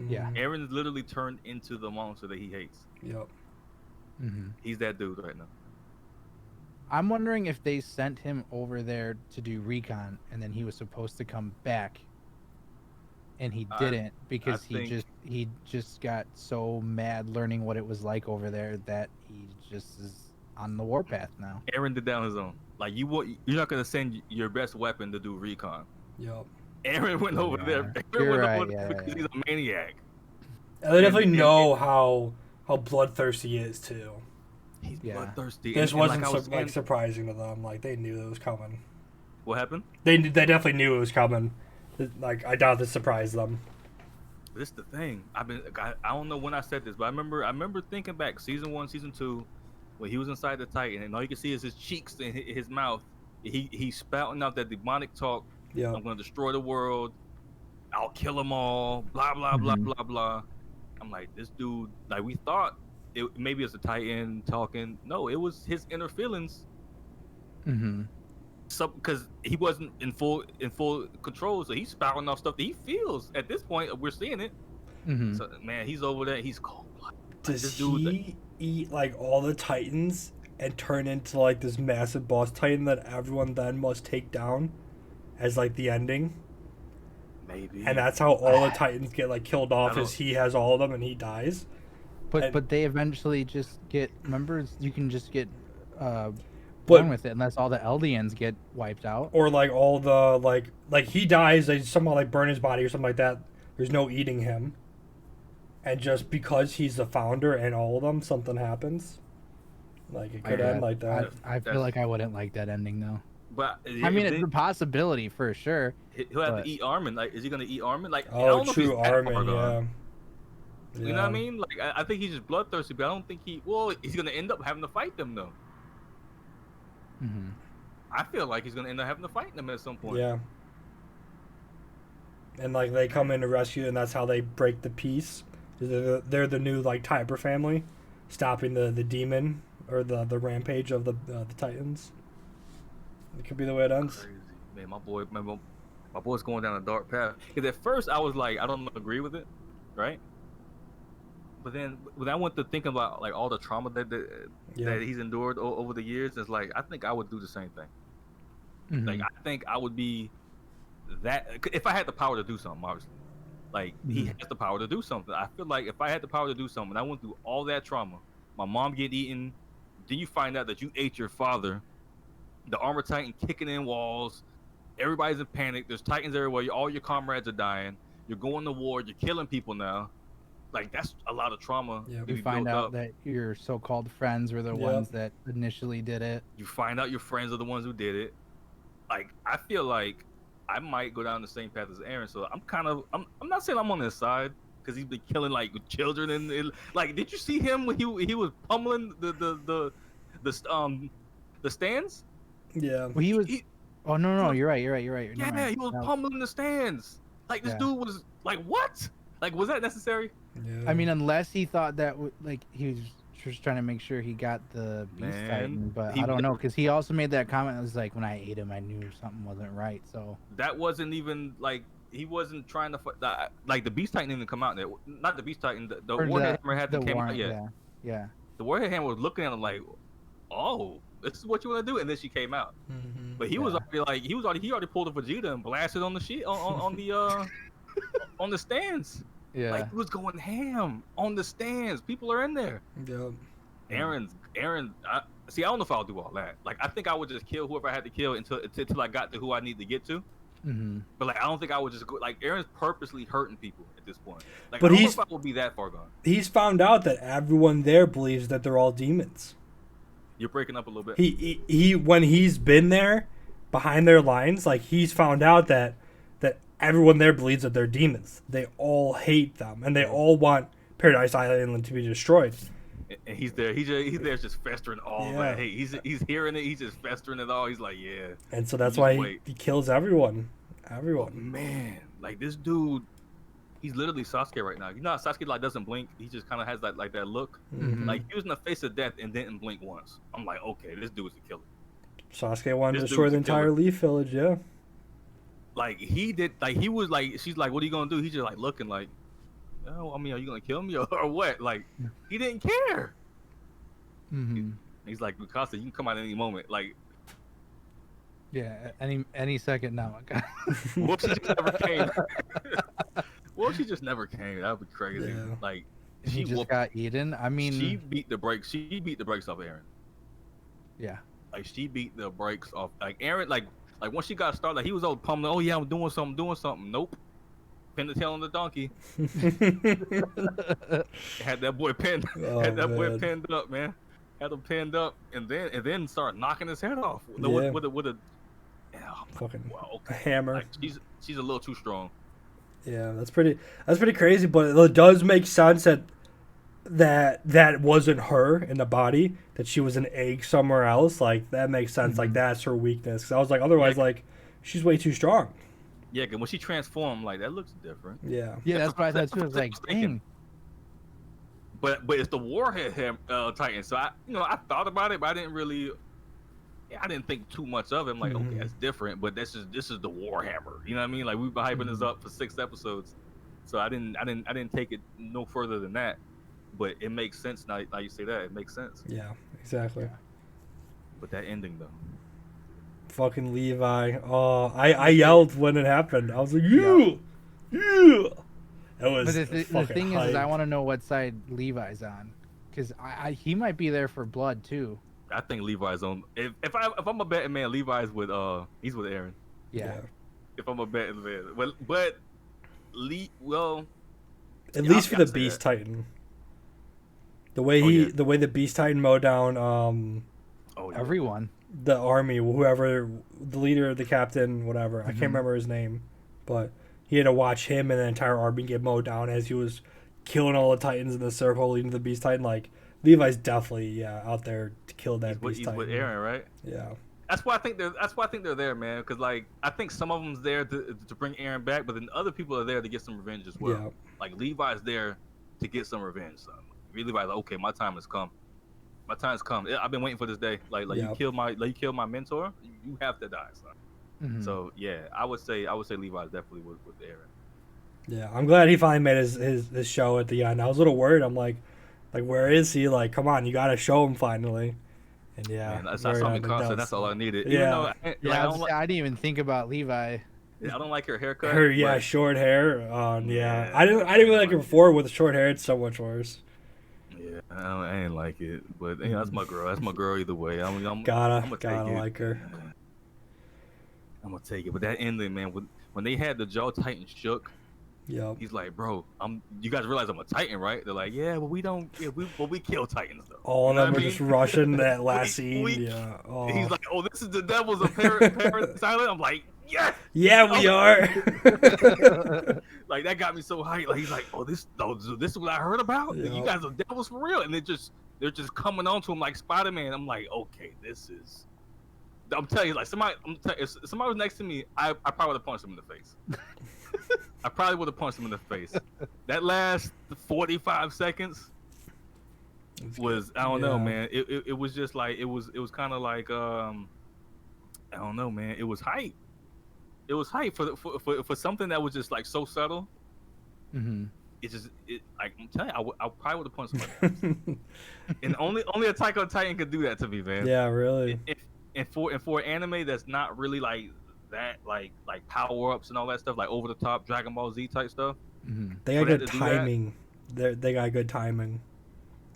Yeah. Mhm. Aaron is literally turned into the monster that he hates. Yep. hmm He's that dude right now. I'm wondering if they sent him over there to do recon, and then he was supposed to come back, and he I- didn't because think- he just got so mad learning what it was like over there that he just is on the warpath now. Aaron did that on his own. Like you're not gonna send your best weapon to do recon. Yep. Aaron went over Yeah. there. Aaron You're went right, over there yeah, because yeah. he's a maniac. And they definitely and- know how bloodthirsty he is too. He's Yeah. bloodthirsty. This and wasn't like I was saying, surprising to them. Like they knew it was coming. what happened? They definitely knew it was coming. Like I doubt this surprised them. This is the thing. I don't know when I said this, but I remember thinking back season 1, season 2, when he was inside the Titan, and all you can see is his cheeks and his mouth. He's spouting out that demonic talk. Yeah. I'm gonna destroy the world. I'll kill them all. Blah blah blah Mhm. blah blah. I'm like, this dude. Like we thought, maybe it's a Titan talking. No, it was his inner feelings. Mm-hmm. Because he wasn't in full control, so he's spouting off stuff that he feels. At this point, we're seeing it. Mm-hmm. So man, he's over there. He's cold blooded. Does this dude, he eat like all the Titans and turn into like this massive boss Titan that everyone then must take down as like the ending? maybe. And that's how all the Titans get like killed off, I is he has all of them and he dies. And- But they eventually just get. Remember, you can just get But done with it unless all the Eldians get wiped out. or like all the like he dies, they somehow like burn his body or something like that. There's no eating him. And just because he's the founder and all of them, something happens. Like it could end like that. I feel like I wouldn't like that ending though. But I mean, it's a possibility for sure. he'll have but- to eat Armin. Like, is he gonna eat Armin? Like, I Oh, don't know if true, he's that far Armin, gone. yeah. You know what I mean? Like, I think he's just bloodthirsty, but I don't think he's gonna end up having to fight them though. Mm-hmm. I feel like he's gonna end up having to fight them at some point. Yeah. And like they come in to rescue, and that's how they break the peace. They're the new like Tiber family, stopping the demon or the rampage of the Titans. It could be the way it ends. Crazy. Man, my boy's going down a dark path. Because at first I was like, I don't agree with it, right? But then when I went to thinking about like all the trauma that he's endured over the years, it's like I think I would do the same thing. Mm-hmm. Like I think I would be that if I had the power to do something, obviously. Like he has the power to do something. I feel like if I had the power to do something, I went through all that trauma. My mom get eaten, then you find out that you ate your father. The armor titan kicking in walls. Everybody's in panic. There's titans everywhere. All your comrades are dying. You're going to war. You're killing people now. Like that's a lot of trauma. Yeah, to You be find built out up. that your so-called friends were the Yep. ones that initially did it. You find out your friends are the ones who did it. Like I feel like I might go down the same path as Aaron. So I'm not saying I'm on his side because he's been killing like children and like did you see him when he was pummeling the stands? Yeah. Well, he was. Oh no, was- you're right. Never Yeah, mind. he was No. pummeling the stands. Like this Yeah. dude was like, what? Like, was that necessary? Yeah. I mean, unless he thought that like he was just trying to make sure he got the Beast Man, Titan, but he- I don't know because he also made that comment. It was like when I ate him, I knew something wasn't right. So that wasn't even like he wasn't trying to like the Beast Titan didn't come out there. Not the Beast Titan. The or Warhead Hammer hadn't came out warrant, yet. yeah. The Warhead Hammer was looking at him like, oh, this is what you want to do, and then she came out. Mhm. But he was already like he already pulled a Vegeta and blasted on the sheet on the on the stands. Yeah. Like he was going ham on the stands. People are in there. Yep. Aaron. I don't know if I'll do all that. Like I think I would just kill whoever I had to kill until I got to who I need to get to. Mm-hmm. But like I don't think I would just go. Like Aaron's purposely hurting people at this point. Like But I don't he's- know if I will be that far gone. He's found out that everyone there believes that they're all demons. You're breaking up a little bit. He when he's been there behind their lines, like he's found out that everyone there believes that they're demons. They all hate them and they all want Paradise Island to be destroyed. And he's there. He's there just festering all Yeah. that. Hey, he's hearing it. He's just festering it all. He's like, yeah. And so that's Just why wait. he kills everyone. Everyone. Man, like this dude, he's literally Sasuke right now. You know how Sasuke like doesn't blink. He just kind of has that that look. Mhm. Like he was in the face of death and didn't blink once. I'm like, okay, this dude's a killer. Sasuke wanted to This destroy dude's the a entire killer. Leaf Village, yeah. Like he did. Like he was like, she's like, what are you gonna do? He's just like looking like, oh, I mean, are you gonna kill me or what? Like he didn't care. Mm-hmm. He's like, Mikasa, you can come out at any moment. Like, Yeah. Any second now. what if she just never came? What if she just never came? That would be crazy. Yeah. Like He she just whooped. got eaten. I mean, She beat the brakes. She beat the brakes off Aaron. yeah. Like she beat the brakes off. Like Aaron. Like once she got started, like he was all pummeling. Oh yeah, I'm doing something. Nope. Pin the tail on the donkey. Had that boy pinned. Oh, had that boy man. pinned up, man. Had him pinned up, and then start knocking his head off. Yeah. With a. Yeah, Fucking wow, a okay. hammer. Like, she's a little too strong. Yeah, that's pretty crazy, but it does make sense that wasn't her in the body, that she was an egg somewhere else. Like that makes sense. Like that's her weakness. 'Cause I was like, otherwise, Yeah. like she's way too strong. Yeah, cause when she transformed, like that looks different. Yeah. Yeah, that's what I thought too. I was That's like, mistaken. dang. But it's the Warhead Titan. So I thought about it, but I didn't think too much of it. I'm like, Mhm. okay, that's different, but this is the Warhammer. You know what I mean? Like we've been hyping this up for 6 episodes, so I didn't take it no further than that. But it makes sense now. You say that, it makes sense. Yeah. Exactly. But that ending though, Fucking Levi. Oh, I yelled when it happened. I was like, yeah. It was But the fucking thing is, I hype. want to know what side Levi's on, because he might be there for blood too. I think Levi's on. If I'm a betting man, Levi's with he's with Aaron. Yeah. If I'm a betting man, but well. At Yeah, least I for gotta the say Beast that. Titan. The way yeah. the way the Beast Titan mowed down Oh, yeah. Everyone. the army, whoever the leader, the captain, whatever. I can't remember his name, but he had to watch him and the entire army get mowed down as he was killing all the Titans in the circle leading to the Beast Titan. Like Levi's definitely out there to kill that Beast He's Titan. with Aaron, right? Yeah. That's why I think they're there, man. Because like I think some of them's there to bring Aaron back, but then other people are there to get some revenge as well. Yeah. Like Levi's there to get some revenge. Son. Levi's like, okay, my time has come. My time's come. I've been waiting for this day. Like Yeah. you killed my mentor. You have to die, son. Mhm. So yeah, I would say Levi's definitely with Aaron. Yeah. I'm glad he finally made his show at the end. I was a little worried. I'm like where is he? Like, come on, you gotta show him finally. And yeah, Man, I very saw me end, it constant. does. That's all I needed. Yeah. Even though Yeah, like, I didn't even think about Levi. I don't like her haircut. Her but- short hair. Yeah. Yeah. I didn't really like her before with the short hair. It's so much worse. Yeah, I ain't like it, but you know, that's my girl. That's my girl either way. I'm Gotta take it. like her. I'm gonna take it. But that ending, man, when they had the Jaw Titan shook, Yep. he's like, bro, you guys realize I'm a Titan, right? They're like, yeah, but we don't. Yeah, we kill Titans though. All of You know them what were I just mean? rushing that last scene. we- Yeah. Oh. He's like, oh, this is the devils of Paradise Island. I'm like, yes. yeah, we are. Like that got me so hyped. Like he's like, oh, this is what I heard about. Yeah. You guys are devils for real, and they're just coming on to him like Spider-Man. I'm like, okay, this is I'm telling you, like if somebody was next to me, I probably would have punched him in the face. I probably would have punched him in the face. That last 45 seconds was I don't know, man. It was just like it was kind of like I don't know, man. It was hype. It was hype for something that was just like so subtle. Mm-hmm. Like I'm telling you, I probably would have punched somebody. And only Attack on Titan could do that to me, man. Yeah, really. And for an anime that's not really like that, like power ups and all that stuff, like over the top Dragon Ball Z type stuff. Mm-hmm. They got good timing. They got good timing.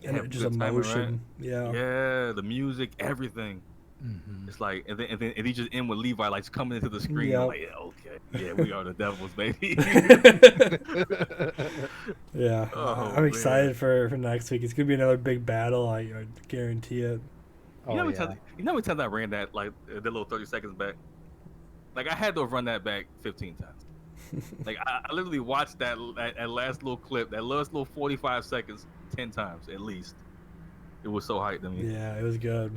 And Yeah, just good timing, emotion. right? Yeah. Yeah, the music, everything. Mm-hmm. It's like, and then he just end with Levi like coming into the screen. Yep. I'm like, yeah, okay, yeah, we are the devils, baby. Yeah. Oh, I'm excited man. for next week. It's gonna be another big battle. I guarantee it. Oh, You know, yeah. how many times I ran that like the little 30 seconds back? Like I had to run that back 15 times. Like I literally watched that last little clip, that last little 45 seconds, 10 times at least. It was so hyped to me. Yeah, it was good.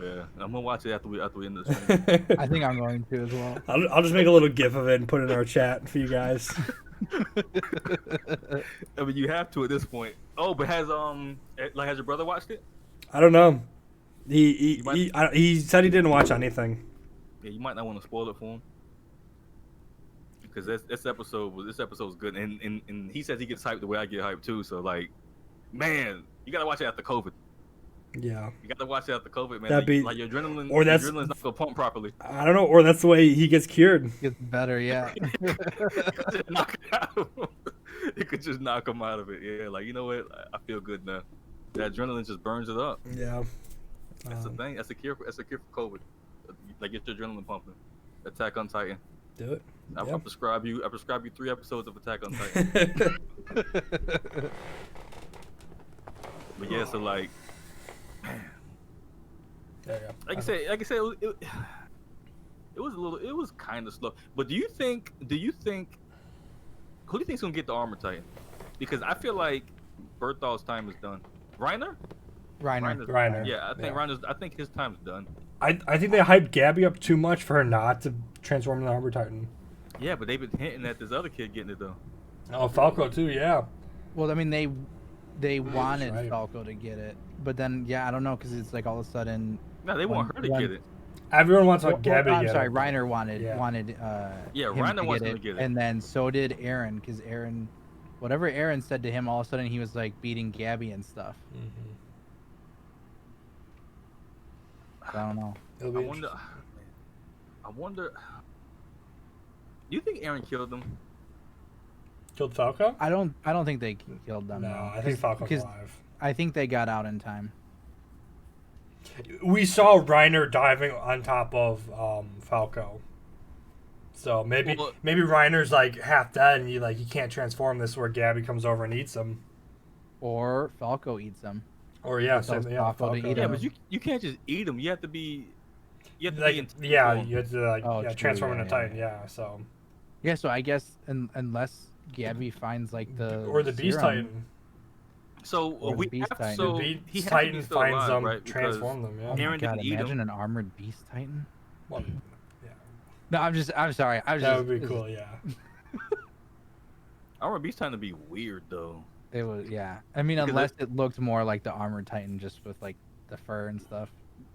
Yeah, I'm gonna watch it after we end the stream. I think I'm going to as well. I'll just make a little gif of it and put it in our chat for you guys. I mean, you have to at this point. Oh, but has your brother watched it? I don't know. He said he didn't watch anything. Yeah, you might not want to spoil it for him. Because this episode was good, and he says he gets hyped the way I get hyped too. So like, man, you gotta watch it after COVID. Yeah. You gotta watch it after COVID, man. That'd be- like your adrenaline, or that's- your adrenaline's not gonna pump properly. I don't know, or that's the way he gets cured. Gets better, yeah. Just knock it out. It could just knock him out of it. Yeah, like you know what? I feel good now. That adrenaline just burns it up. Yeah. That's the thing. That's a cure. That's a cure for COVID. Like get your adrenaline pumping. Attack on Titan. Do it. I Yeah. prescribe you 3 episodes of Attack on Titan. But yeah, so like, man, There you go. like I said, it was kind of slow. But who do you think's gonna get the armor Titan? Because I feel like Berthol's time is done. Reiner? Reiner. Yeah, I think his time's done. I think they hyped Gabby up too much for her not to transform into Armor Titan. Yeah, but they've been hinting at this other kid getting it though. Oh, Falco too, yeah. Well, I mean, they wanted right. Falco to get it, but then I don't know, because it's like all of a sudden. No, they want her to get it. Everyone wants Well, Gabby to I'm get sorry, it. Reiner wanted Yeah. Yeah, him Reiner wants him to get it. and then so did Aaron, because whatever Aaron said to him, all of a sudden he was like beating Gabby and stuff. Mhm. I don't know. It'll be I wonder. Do you think Aaron killed him? Killed Falco? I don't think they killed them. No, though, I think Falco's because alive. I think they got out in time. We saw Reiner diving on top of Falco. So maybe Well, Reiner's like half dead and he can't transform this where Gabby comes over and eats him. Or Falco eats them. Or yeah, Tells same, Falco to eat Yeah, him. but you can't just eat him. You have to be. You have to like, be in yeah, form. you have to True, transform into yeah. Titan, yeah. So Yeah, so I guess unless Gabby finds like the or the Beast serum, Titan. So Or the we Beast have Titan. so The he Beast has to Titan be still finds alive, them, right? Because transform them. Yeah. Oh my Aaron god, didn't eat imagine him. an armored Beast Titan. Well, yeah. No, I'm sorry. I was That just, would be cool. Yeah. I want Beast Titan to be weird though. It was, yeah. I mean, Because unless it looked more like the armored Titan, just with like the fur and stuff.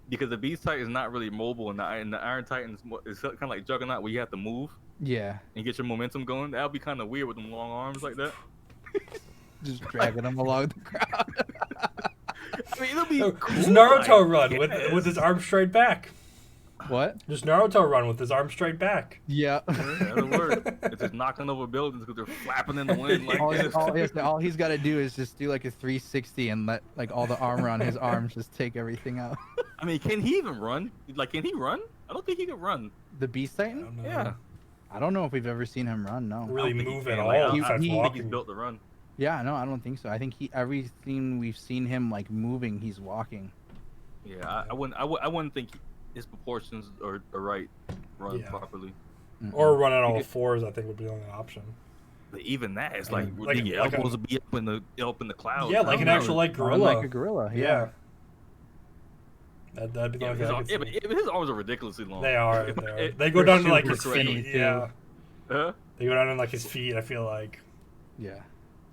Because the Beast Titan is not really mobile, and the Iron Titan is kind of like Juggernaut, where you have to move Yeah, and get your momentum going. That would be kind of weird with them long arms like that. just dragging them along the ground. I mean, it'll be cool, Just Naruto I run guess. with his arm straight back. What? Just Naruto run with his arm straight back. Yeah. Yeah, that'll work. It's just knocking over buildings because they're flapping in the wind like this. all he's got to do is just do like a 360 and let like all the armor on his arms just take everything out. I mean, can he even run? Like, can he run? I don't think he can run. The Beast I Titan? don't know. Yeah. I don't know if we've ever seen him run. No. Really I don't think he move can. at Like, all. I besides he- think he's walking. built to run. Yeah, no, I don't think so. I think everything we've seen him like moving, he's walking. Yeah, I wouldn't think his proportions are right run Yeah. properly. Or run on all fours, I think would be the only option. But even that, it's I like, mean, like the a- elbows would be up in the clouds. Yeah, I like don't an know. actual like Or gorilla. like a gorilla. Yeah. That'd be the Yeah, only his, thing I arm, could yeah, see. but his arms are ridiculously long. They are. If- They are. it- They go they're down to like super his skinny, feet. too. Yeah. huh? They go down to like his feet. I feel like. Yeah.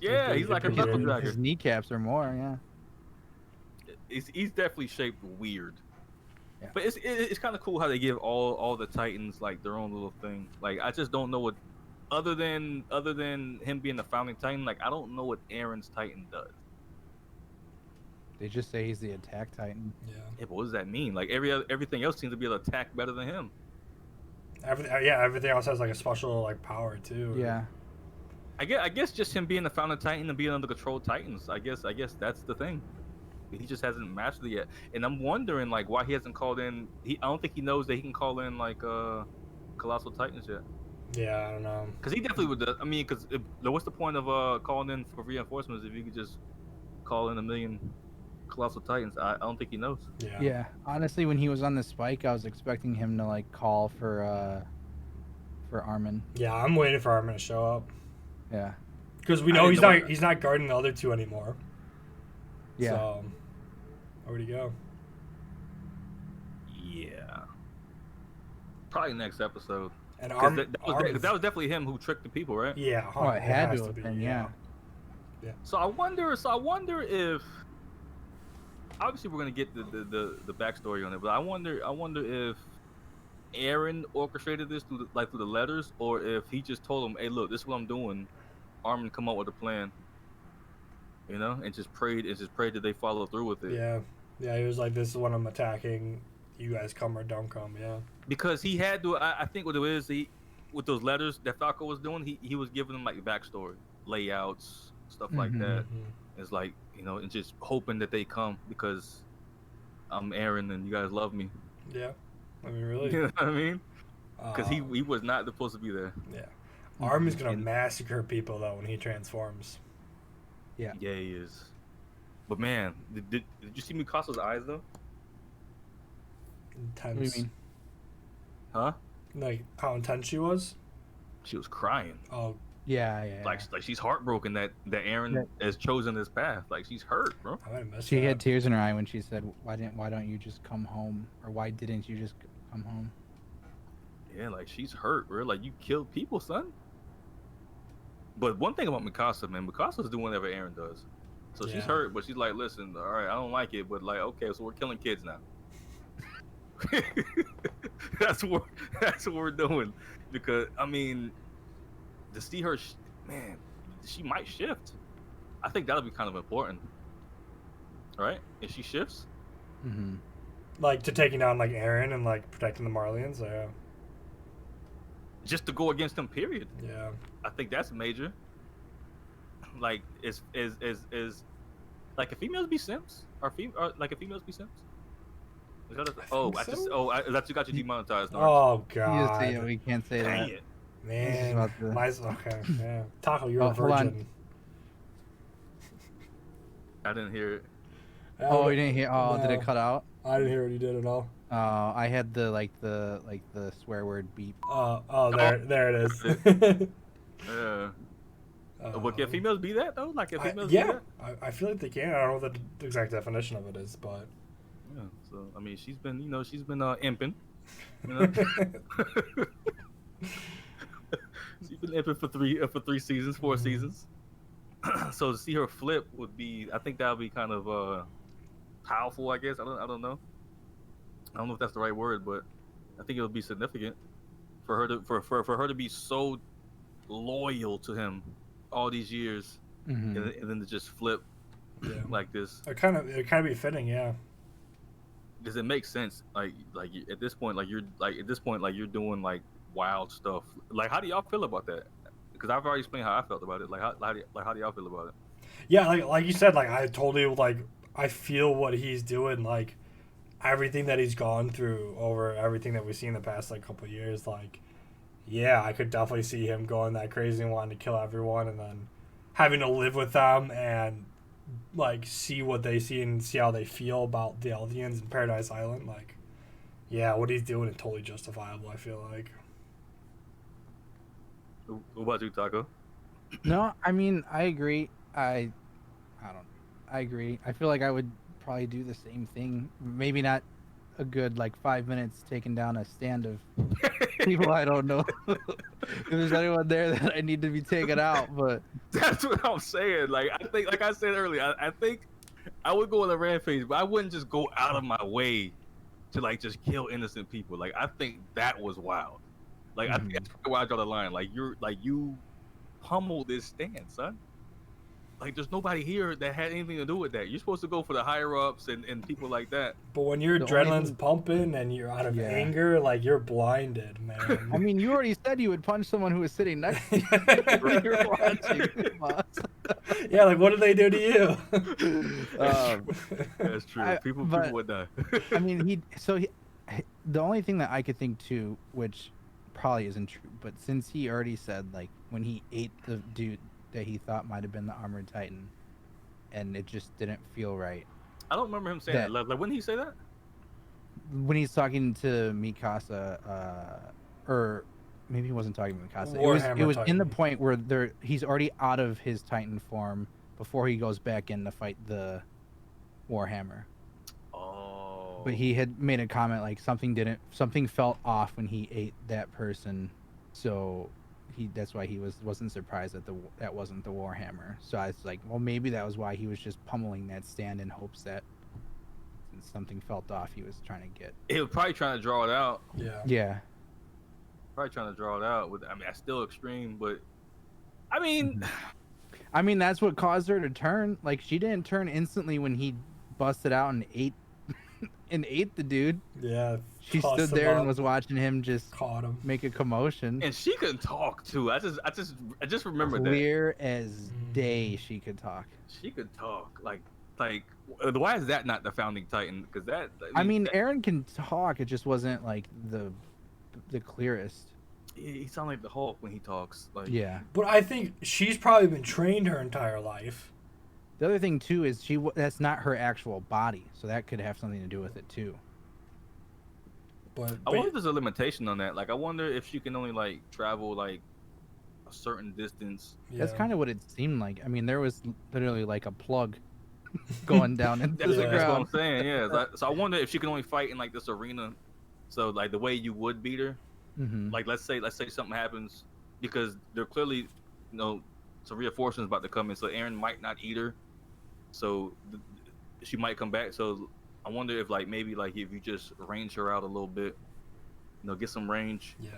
Yeah, pretty- he's like a they're pretty knucklejacker. His kneecaps are more. Yeah. He's definitely shaped weird. Yeah. But it's kind of cool how they give all the Titans like their own little thing. Like I just don't know what other than him being the founding Titan. Like I don't know what Aaron's Titan does. They just say he's the attack titan. Yeah. Yeah, but what does that mean? Like everything else seems to be able to attack better than him. Everything else has like a special like power too. Yeah. I guess just him being the founding Titan and being under control of Titans. I guess that's the thing. He just hasn't mastered it yet, and I'm wondering like why he hasn't called in. I don't think he knows that he can call in like colossal Titans yet. Yeah, I don't know. Because he definitely would. I mean, because what's the point of calling in for reinforcements if you could just call in 1,000,000 colossal Titans? I don't think he knows. Yeah. Yeah. Honestly, when he was on the spike, I was expecting him to like call for Armin. Yeah, I'm waiting for Armin to show up Yeah. because we I know didn't know he's not guarding the other two anymore. Yeah. So, where'd he go? Yeah. Probably next episode. And 'Cause that was definitely him who tricked the people, right? Yeah. Oh, it had has to have be, been. Yeah. So I wonder if obviously we're gonna get the backstory on it, but I wonder if Aaron orchestrated this through the letters, or if he just told him, "Hey, look, this is what I'm doing." Armin come up with a plan, you know, and just prayed that they follow through with it. Yeah. Yeah. He was like, "This is when I'm attacking. You guys come or don't come." Yeah. Because he had to. I think what it is, with those letters that Falco was doing, he was giving them like backstory, layouts, stuff like Mhm. that. Mhm. It's like, you know, and just hoping that they come because I'm Aaron and you guys love me. Yeah. I mean, really. You know what I mean? Because he Um, was not supposed to be there. Yeah. Armin's gonna And- massacre people though when he transforms. Yeah. Yeah, he is. But man, did you see Mikasa's eyes though? Intense. What do you mean? Huh? Like how intense she was. She was crying. Oh, Yeah. Yeah. Like she's heartbroken that Aaron Yeah. has chosen this path. Like she's hurt, bro. I might have missed She that. had tears in her eye when she said, why don't you just come home?" Or "Why didn't you just come home?" Yeah, like she's hurt, bro. Like you killed people, son. But one thing about Mikasa, man, Mikasa's doing whatever Aaron does. So she's Yeah. hurt, but she's like, listen, all right, I don't like it, but like, okay, so we're killing kids now. that's what we're doing. Because I mean, to see her, man, she might shift. I think that'll be kind of important, right? If she shifts, Mm-hmm. Like to taking down like Aaron and like protecting the Marlians. Yeah. just to go against them, period. Yeah. I think that's major. Like, is like if females be simps? Or like if females be simps? Is that think so. that's you got you demonetized. No? Oh You just say, God. we can't say Dang that. it! Man. about to- Okay. Yeah. Taco, you're Oh, a hold on. virgin. I didn't hear it. Oh, you didn't hear? Oh, did it No. cut out? I didn't hear what you did at all. I had the swear word beep. There it is. Yeah. But can females be that though? Like, if females yeah, be that? I feel like they can. I don't know what the exact definition of it is, but Yeah. So I mean, she's been imping. You know? She's been imping for three seasons, 4 Mhm. seasons. So to see her flip would be, I think that would be kind of powerful. I guess I don't know. I don't know if that's the right word, but I think it would be significant for her to for her to be so loyal to him all these years, Mm-hmm. and then to just flip yeah, like this. it kind of be fitting. Yeah, Does it make sense? Like at this point, you're doing like wild stuff. Like, how do y'all feel about that? Because I've already explained how I felt about it. Like, how do y'all feel about it? yeah. Like you said, like I totally like I feel what he's doing. Like everything that he's gone through over everything that we've seen the past like couple of years. Like, yeah, I could definitely see him going that crazy and wanting to kill everyone, and then having to live with them and like see what they see and see how they feel about the Eldians in Paradise Island. Like, yeah, what he's doing is totally justifiable. I feel like. What about you, Taco? No, I mean, I agree. I agree. I feel like I would probably do the same thing. Maybe not a good like 5 minutes taking down a stand of people I don't know. If there's anyone there that I need to be taken out, but That's what I'm saying. Like I think, like I said earlier, I think I would go on a rampage, but I wouldn't just go out of my way to like just kill innocent people. Like I think that was wild. Like I think that's where I draw the line. Like you pummel this stand, son. Like there's nobody here that had anything to do with that. You're supposed to go for the higher ups and people like that. But when your The only adrenaline's thing- pumping and you're out of Yeah. anger, like you're blinded, man. I mean, you already said you would punch someone who was sitting next to you when you're watching, boss. Yeah, like what did they do to you? That's true. I- People but- would die. I mean, the only thing that I could think too, which probably isn't true, but since he already said like when he ate the dude that he thought might have been the armored titan, and it just didn't feel right. I don't remember him saying that. that- Like when did he say that? When he's talking to Mikasa, or maybe he wasn't talking to Mikasa. Warhammer It was in the Titan. point where he's already out of his Titan form before he goes back in to fight the Warhammer. Oh. But he had made a comment like something felt off when he ate that person, so that's why he wasn't surprised that that wasn't the Warhammer. So I was like, well, maybe that was why he was just pummeling that stand in hopes that since something felt off, he was trying to get. He was probably trying to draw it out. Yeah. Yeah. Probably trying to draw it out. With, I mean, that's still extreme, but I mean, I mean, that's what caused her to turn. Like, she didn't turn instantly when he busted out and ate the dude. Yeah. She tossed stood him there up, and was watching him just caught him. make a commotion. and she couldn't talk too. I just remember that Clear as day, she could talk. she could talk. Like why is that not the founding Titan? Because that. I mean, that, Aaron can talk. It just wasn't like the clearest. he sounds like the Hulk when he talks. Like Yeah. But I think she's probably been trained her entire life. The other thing too is that's not her actual body, so that could have something to do with it too. But, I wonder if there's a limitation on that. Like, I wonder if she can only like travel like a certain distance. That's kind of what it seemed like. I mean, there was literally like a plug going down into That's, the that's what I'm ground. saying. Yeah. So I wonder if she can only fight in like this arena. So like the way you would beat her. Hmm. Like let's say something happens because they're clearly, some reinforcements about to come in. So Aaron might not eat her. So she might come back. So I wonder if like maybe like if you just range her out a little bit, get some range. Yeah.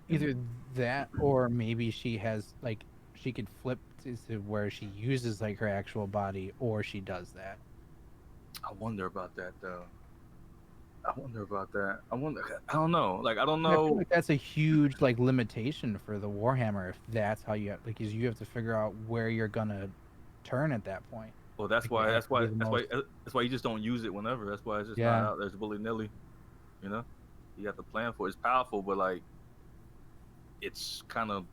Either that, or maybe she has like she could flip to where she uses like her actual body, or she does that. I wonder about that though. I don't know. Like I don't I feel know. like that's a huge like limitation for the Warhammer if that's how you like is you have to figure out where you're gonna turn at that point. Well, that's Like, why. you have That's to why. be the That's why you just don't use it whenever. That's why it's just Yeah. not out there. It's willy nilly. You have to plan for it. It's powerful, but like, it's kind of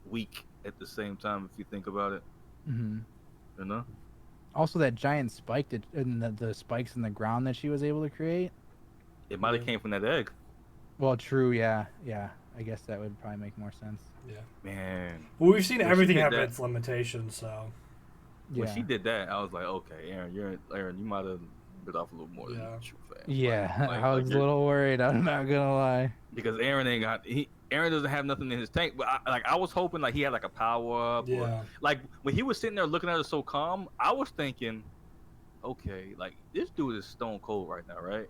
weak at the same time if you think about it. Hmm. You know. Also, that giant spike and the spikes in the ground that she was able to create. It might have came from that egg. Well, true. Yeah. I guess that would probably make more sense. Yeah. Man. Well, we've seen When she everything did have that- its limitations, so. When Yeah. she did that, I was like, okay, Aaron, you might have bit off a little more than Yeah. you should have. Yeah, Like- I like was a you're- little worried. I'm not gonna lie. because Aaron Aaron doesn't have nothing in his tank. But I was hoping like he had like a power up. Or, Yeah. like when he was sitting there looking at her so calm, I was thinking, okay, like this dude is stone cold right now, right?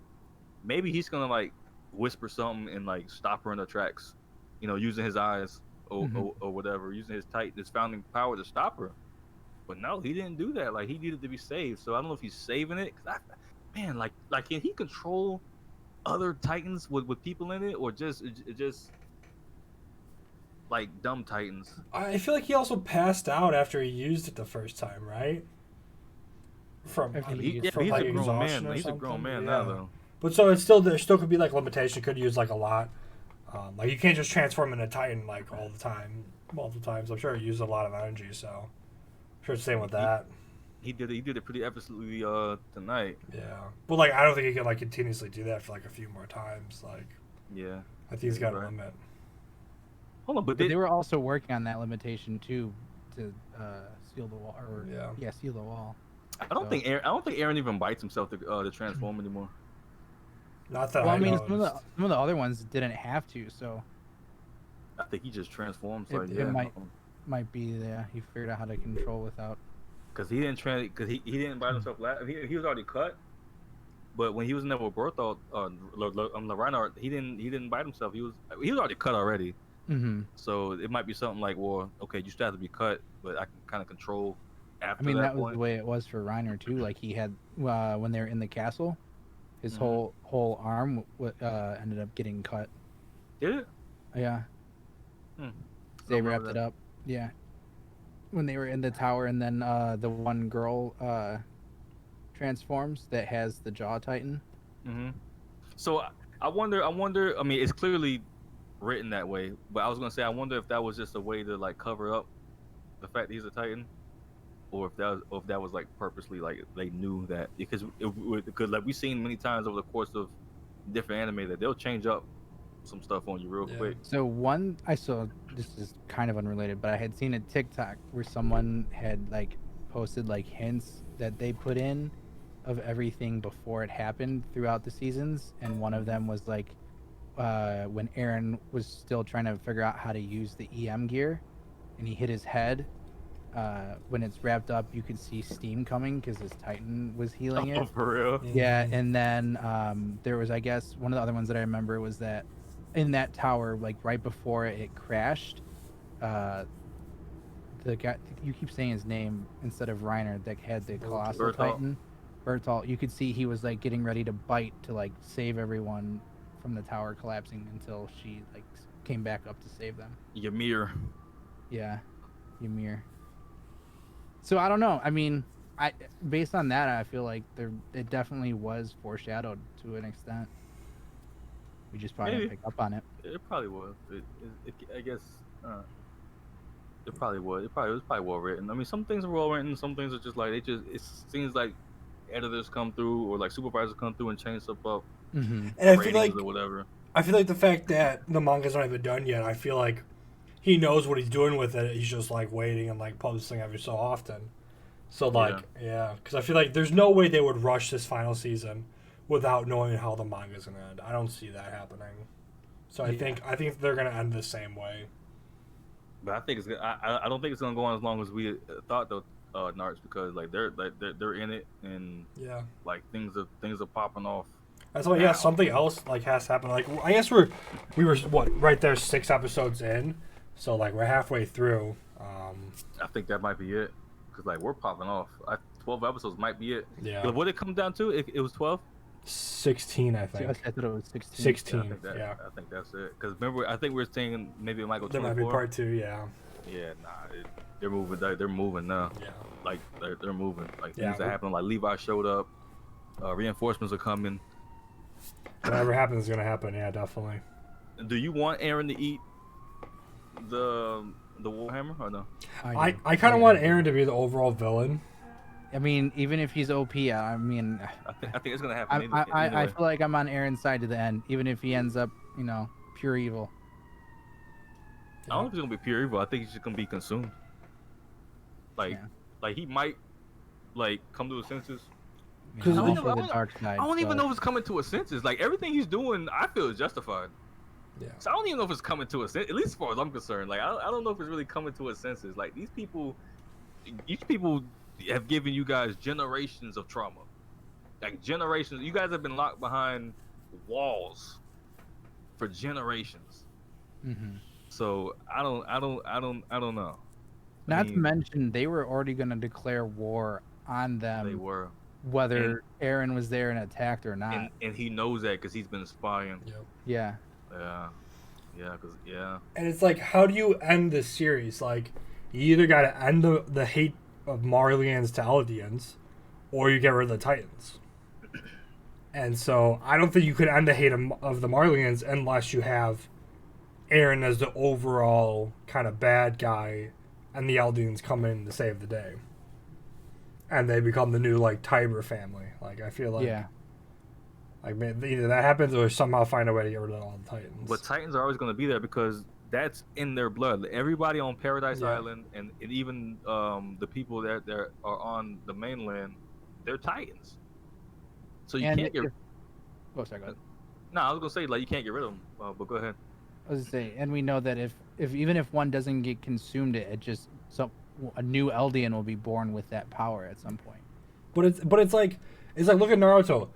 Maybe he's gonna like whisper something and like stop her in her tracks, using his eyes or, Mhm. or whatever, using his founding power to stop her. But no, he didn't do that. Like he needed to be saved. So I don't know if he's saving it. Man, like can he control other Titans with people in it, or just like dumb Titans? I feel like he also passed out after he used it the first time, right? From, After I he- mean, yeah, from he's like a grown exhaustion man. or He's a grown something? man Yeah. now, though. But so there still could be like limitation. Could use like a lot. Like you can't just transform into Titan like all the time, multiple times. I'm sure it used a lot of energy. So I'm sure it's the same with that. He did it pretty effortlessly tonight. Yeah. But like I don't think he can like continuously do that for like a few more times. Like Yeah. I think he's got a Right. limit. Hold on, but But they were also working on that limitation too to seal the wall. Or Yeah. seal the wall. I don't think Aaron even bites himself to transform anymore. Not that Well, I I mean, noticed. some of the other ones didn't have to, so I think he just transforms. it, Like it yeah, might be he figured out how to control without. because he didn't because he didn't bite himself. He was already cut. But when he was in there with Berthold, the Reinhardt, he didn't bite himself. He was already cut already. Mm-hmm. So it might be something like, well, okay, you still have to be cut, but I can kind of control I after mean, that that was the point. way it was for Reiner too. Like he had when they were in the castle, his Mhm. whole arm ended up getting cut. Did it? Yeah, Hmm. they Don't wrapped remember it that. up. Yeah, when they were in the tower, and then the one girl transforms that has the jaw titan. Hmm. So I wonder. I wonder. I mean, it's clearly written that way, but I was gonna say I wonder if that was just a way to like cover up the fact that he's a Titan, or if that was like purposely like they knew that because like we've seen many times over the course of different anime that they'll change up some stuff on you real Yeah. quick. So one I saw, this is kind of unrelated, but I had seen a TikTok where someone had like posted like hints that they put in of everything before it happened throughout the seasons, and one of them was like when Aaron was still trying to figure out how to use the EM gear, and he hit his head. When it's wrapped up, you could see steam coming because his Titan was healing Oh, it. for real? Yeah, and then there was, I guess, one of the other ones that I remember was that in that tower, like right before it crashed, uh, the guy, you keep saying his name instead of Reiner, that had the colossal Berthold. Titan, Berthold. You could see he was like getting ready to bite to like save everyone from the tower collapsing until she like came back up to save them. Ymir. Yeah, Ymir. So I don't know. I mean, based on that, I feel like it definitely was foreshadowed to an extent. We just probably Maybe didn't pick up on it. it probably was. I guess it probably was. It was probably well written. I mean, some things are well written. Some things are just like it seems like editors come through or like supervisors come through and change stuff up, Mm-hmm. And I feel ratings like or whatever. the fact that the manga's not even done yet, I feel like he knows what he's doing with it. He's just like waiting and like posting every so often. So like yeah, because I feel like there's no way they would rush this final season without knowing how the manga's gonna end. I don't see that happening. So I think they're gonna end the same way. But I think it's. I don't think it's gonna go on as long as we thought though, Narcs, because like they're in it and Yeah. like things are popping off. That's why, yeah, something else like has to happen. Like I guess we were what right there 6 episodes in, so like we're halfway through. I think that might be it, because like we're popping off. 12 episodes might be it. Yeah. But what did it come down to? It was 12. 16, I I think. thought it was 16. 16. I think I think that's it. Because remember, I think we were saying maybe it might go There 24. might be part 2. Yeah. Yeah, nah, they're moving. They're moving now. Yeah. Like they're moving. Like Yeah, things are happening. Like Levi showed up. Reinforcements are coming. Whatever happens is gonna happen. Yeah, definitely. Do you want Aaron to eat the Warhammer or no? I kind of want Aaron to be the overall villain. I mean, even if he's OP, I mean, I think it's gonna happen. I anyway. feel like I'm on Aaron's side to the end, even if he ends up, pure evil. I don't think he's gonna be pure evil. I think he's just gonna be consumed. Like he might like come to his senses. I mean, I'm all I for the don't- dark side. I don't even so- know if it's coming to his senses. Like everything he's doing, I feel is justified. Yeah. So I don't even know if it's coming to his senses. At least as far as I'm concerned. Like I don't know if it's really coming to his senses. Like these people have given you guys generations of trauma. Like generations. You guys have been locked behind walls for generations. Mhm. So I don't know. Not to mention, they were already going to declare war on They them, were. whether Aaron was there and attacked or not. And he knows that because he's been spying. Yep. Yeah. Yeah. And it's like, how do you end this series? Like, you either got to end the hate of Marlians to Eldians, or you get rid of the Titans. And so, I don't think you could end the hate of the Marlians unless you have Aaron as the overall kind of bad guy, and the Eldians come in to save the day. And they become the new, like, Tiber family. Like, I feel like... Yeah. Like, either that happens or somehow find a way to get rid of all the Titans. But Titans are always going to be there because that's in their blood. Everybody on Paradise Island and even the people that are on the mainland, they're Titans. So you can't get... Oh, sorry, go ahead. No, I was gonna say like you can't get rid of them, but go ahead. I was gonna say, and we know that if even if one doesn't get consumed, it just a new Eldian will be born with that power at some point. But it's like look at Naruto.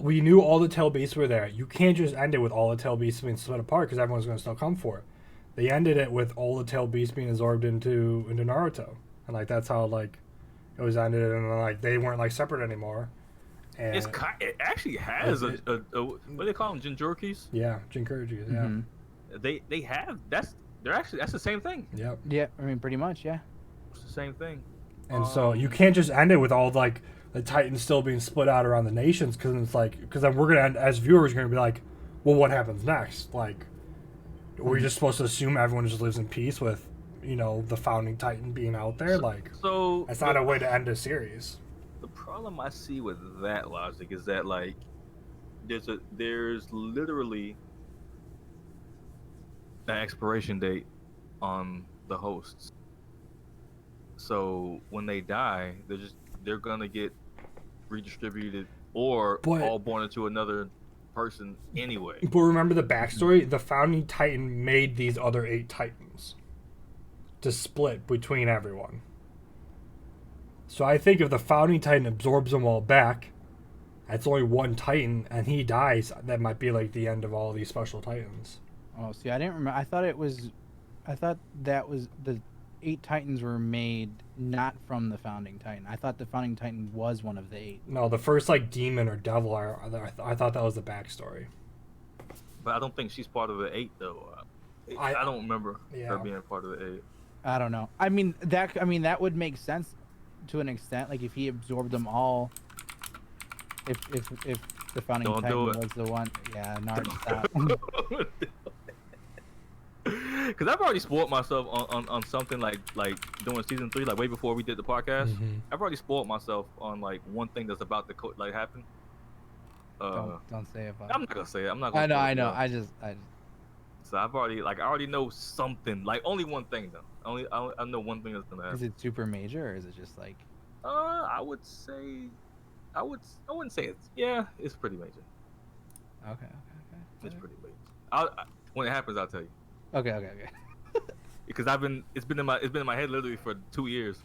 We knew all the tail beasts were there. You can't just end it with all the tail beasts being split apart because everyone's going to still come for it. They ended it with all the tail beasts being absorbed into Naruto, and like that's how like it was ended, and like they weren't like separate anymore. And It actually has a what do they call them, Jinchurikis? Yeah, Jinchurikis. Yeah. Mm-hmm. They have that's the same thing. Yep. Yeah, I mean pretty much, yeah. It's the same thing. And so you can't just end it with all like the Titans still being split out around the nations because it's like then we're gonna as viewers gonna be like, well, what happens next? Like, are we just supposed to assume everyone just lives in peace with the founding Titan being out there? Like, So that's not a way to end a series. the problem I see with that logic is that like there's literally an expiration date on the hosts. So when they die, they're gonna get redistributed or all born into another person anyway. But remember the backstory? The founding Titan made these other 8 Titans to split between everyone. So I think if the founding Titan absorbs them all back, that's only one Titan, and he dies, that might be like the end of all these special Titans. Oh, see, I didn't remember. I thought that was the 8 Titans were made not from the founding Titan. I thought the founding Titan was one of the 8. No, the first like demon or devil, I thought that was the backstory. But I don't think she's part of the 8 though. I don't remember her being part of the 8. I don't know. I mean that would make sense to an extent. Like if he absorbed them all. If the founding Titan was the one, yeah, stop. Because I've already spoiled myself on something like doing season 3, like way before we did the podcast. Mm-hmm. I've already spoiled myself on like one thing that's about to happen. Don't say it. I'm not gonna say it. I'm not. I know. I just. So I already know something. Like only one thing though. I know one thing that's gonna happen. Is it super major or is it just like? I would say, I wouldn't say it's. Yeah, it's pretty major. Okay. It's pretty major. When it happens, I'll tell you. Okay. Because it's been in my head literally for 2 years,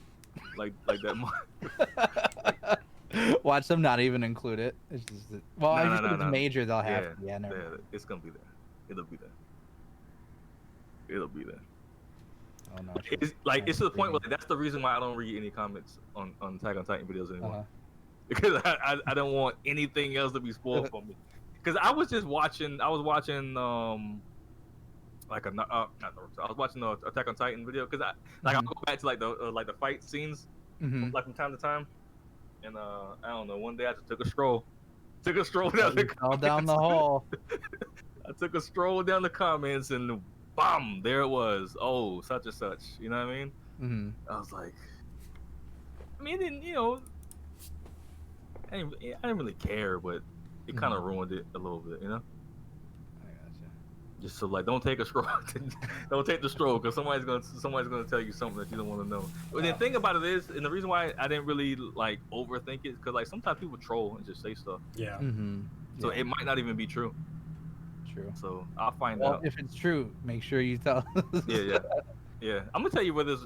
like that. Watch them not even include it. It's just if it's major, they'll have to. Yeah, it's gonna be there. It'll be there. Oh no. It's to the point where that's the reason why I don't read any comments on Attack on Titan videos anymore. Because I don't want anything else to be spoiled for me. Because I was watching like not Naruto. I was watching the Attack on Titan video because I'll go back to like the fight scenes like from time to time, and I don't know. One day I just took a stroll down the comments. Down the hall. I took a stroll down the comments and bam, there it was. Oh, such and such. You know what I mean? Mm-hmm. I was like, I mean, I didn't really care, but it kind of ruined it a little bit, you know. Just so like, don't take a stroll. Don't take the stroll because somebody's gonna tell you something that you don't want to know. But the thing about it is, and the reason why I didn't really like overthink it, because like sometimes people troll and just say stuff. Yeah. Mm-hmm. So it might not even be true. True. So I'll find out. If it's true, make sure you tell. Yeah. I'm gonna tell you whether it's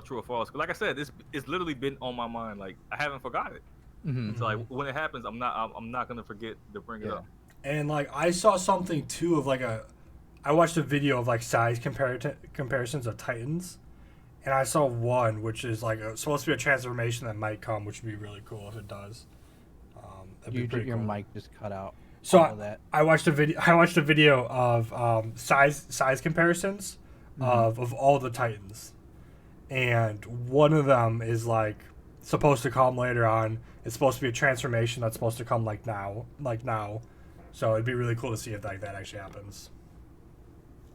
true or false. Cause like I said, it's literally been on my mind. Like I haven't forgot it. Mm-hmm. So like when it happens, I'm not gonna forget to bring it up. And like I saw something too of I watched a video of like size comparisons of Titans, and I saw one which is like supposed to be a transformation that might come, which would be really cool if it does. Your mic just cut out. So I watched a video of size comparisons of all the Titans, and one of them is like supposed to come later on. It's supposed to be a transformation that's supposed to come like now. So it'd be really cool to see if that actually happens.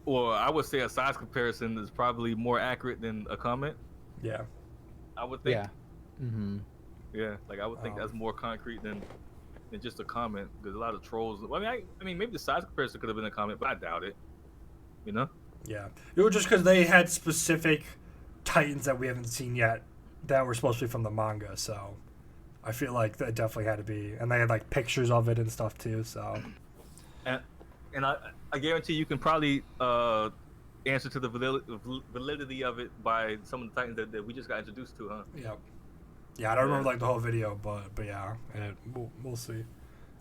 Well, I would say a size comparison is probably more accurate than a comment. Yeah. I would think. Yeah. Mm-hmm. Yeah, like I would think that's more concrete than just a comment, because a lot of trolls. Well, I mean, maybe the size comparison could have been a comment, but I doubt it. You know? Yeah. It was just because they had specific Titans that we haven't seen yet that were supposed to be from the manga, so I feel like that definitely had to be. And they had like pictures of it and stuff too, so. And I guarantee you can probably answer to the validity of it by some of the Titans that we just got introduced to, huh? Yep. Yeah, I don't remember like the whole video, but yeah, we'll see.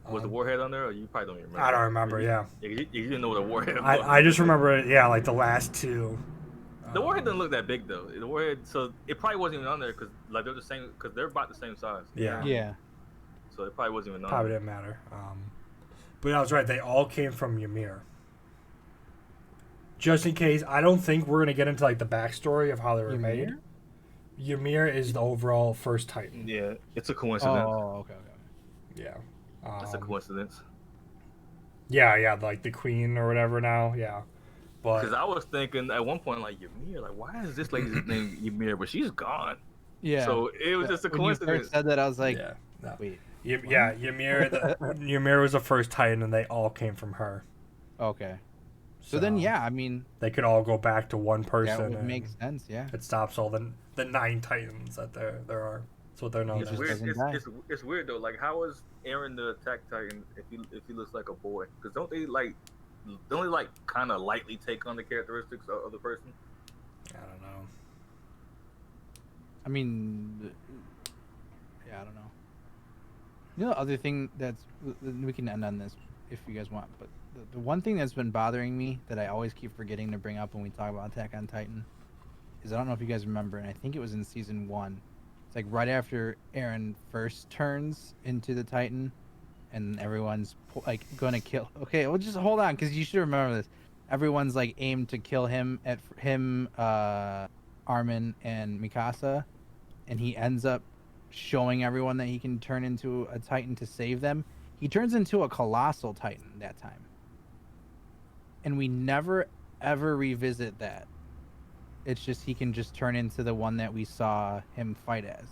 Was the Warhead on there, or you probably don't even remember? I don't remember. Yeah. You didn't know what a Warhead was. I just remember it. Yeah, like the last two. The Warhead doesn't look that big though. The Warhead, so it probably wasn't even on there because like they're the same, because they're about the same size. Yeah. Yeah. So it probably wasn't even on. Probably there. didn't matter. But I was right. They all came from Ymir. Just in case, I don't think we're gonna get into like the backstory of how they were made. Ymir is the overall first Titan. Yeah, it's a coincidence. Oh, okay. Yeah. It's a coincidence. Yeah, like the queen or whatever now. Yeah. But Because I was thinking at one point, like, Ymir, like, why is this lady's name Ymir? But she's gone. Yeah. So it was just a When you coincidence. first said that, I was like, yeah. No. wait. Yeah, Ymir. Ymir was the first Titan, and they all came from her. Okay. So then, yeah, I mean, they could all go back to one person. that would make sense. Yeah. It stops all the 9 Titans that there are. That's what they're known It's as. weird. doesn't die. It's weird though. Like, how is Aaron the Attack Titan if he looks like a boy? Because don't they kind of lightly take on the characteristics of the person? I don't know. I mean, yeah, I don't know. You know, the other thing that's, we can end on this if you guys want, but the one thing that's been bothering me that I always keep forgetting to bring up when we talk about Attack on Titan is, I don't know if you guys remember, and I think it was in season 1. It's like right after Eren first turns into the Titan, and everyone's like gonna kill. Okay, well, just hold on, because you should remember this. Everyone's like aimed to kill him, Armin and Mikasa, and he ends up showing everyone that he can turn into a Titan to save them. He turns into a colossal Titan that time, and we never ever revisit that. It's just he can just turn into the one that we saw him fight as.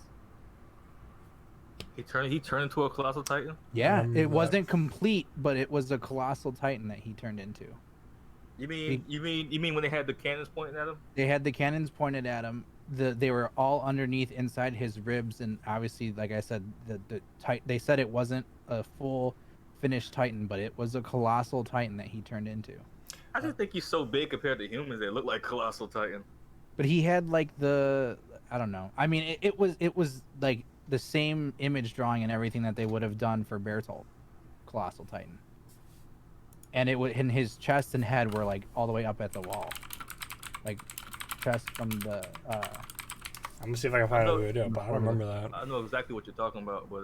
He turned into a colossal Titan. Yeah, it wasn't complete, but it was a colossal Titan that he turned into. You mean when they had the cannons pointing at him? They had the cannons pointed at him. They were all underneath inside his ribs, and obviously, like I said, they said it wasn't a full finished Titan, but it was a colossal Titan that he turned into. I just think he's so big compared to humans that look like colossal Titan. But he had like I don't know. I mean, it was like the same image drawing and everything that they would have done for Bertolt, colossal Titan. And in his chest and head were like all the way up at the wall, like chest from the. I'm gonna see if I can find a video, but I don't remember that. I know exactly what you're talking about, but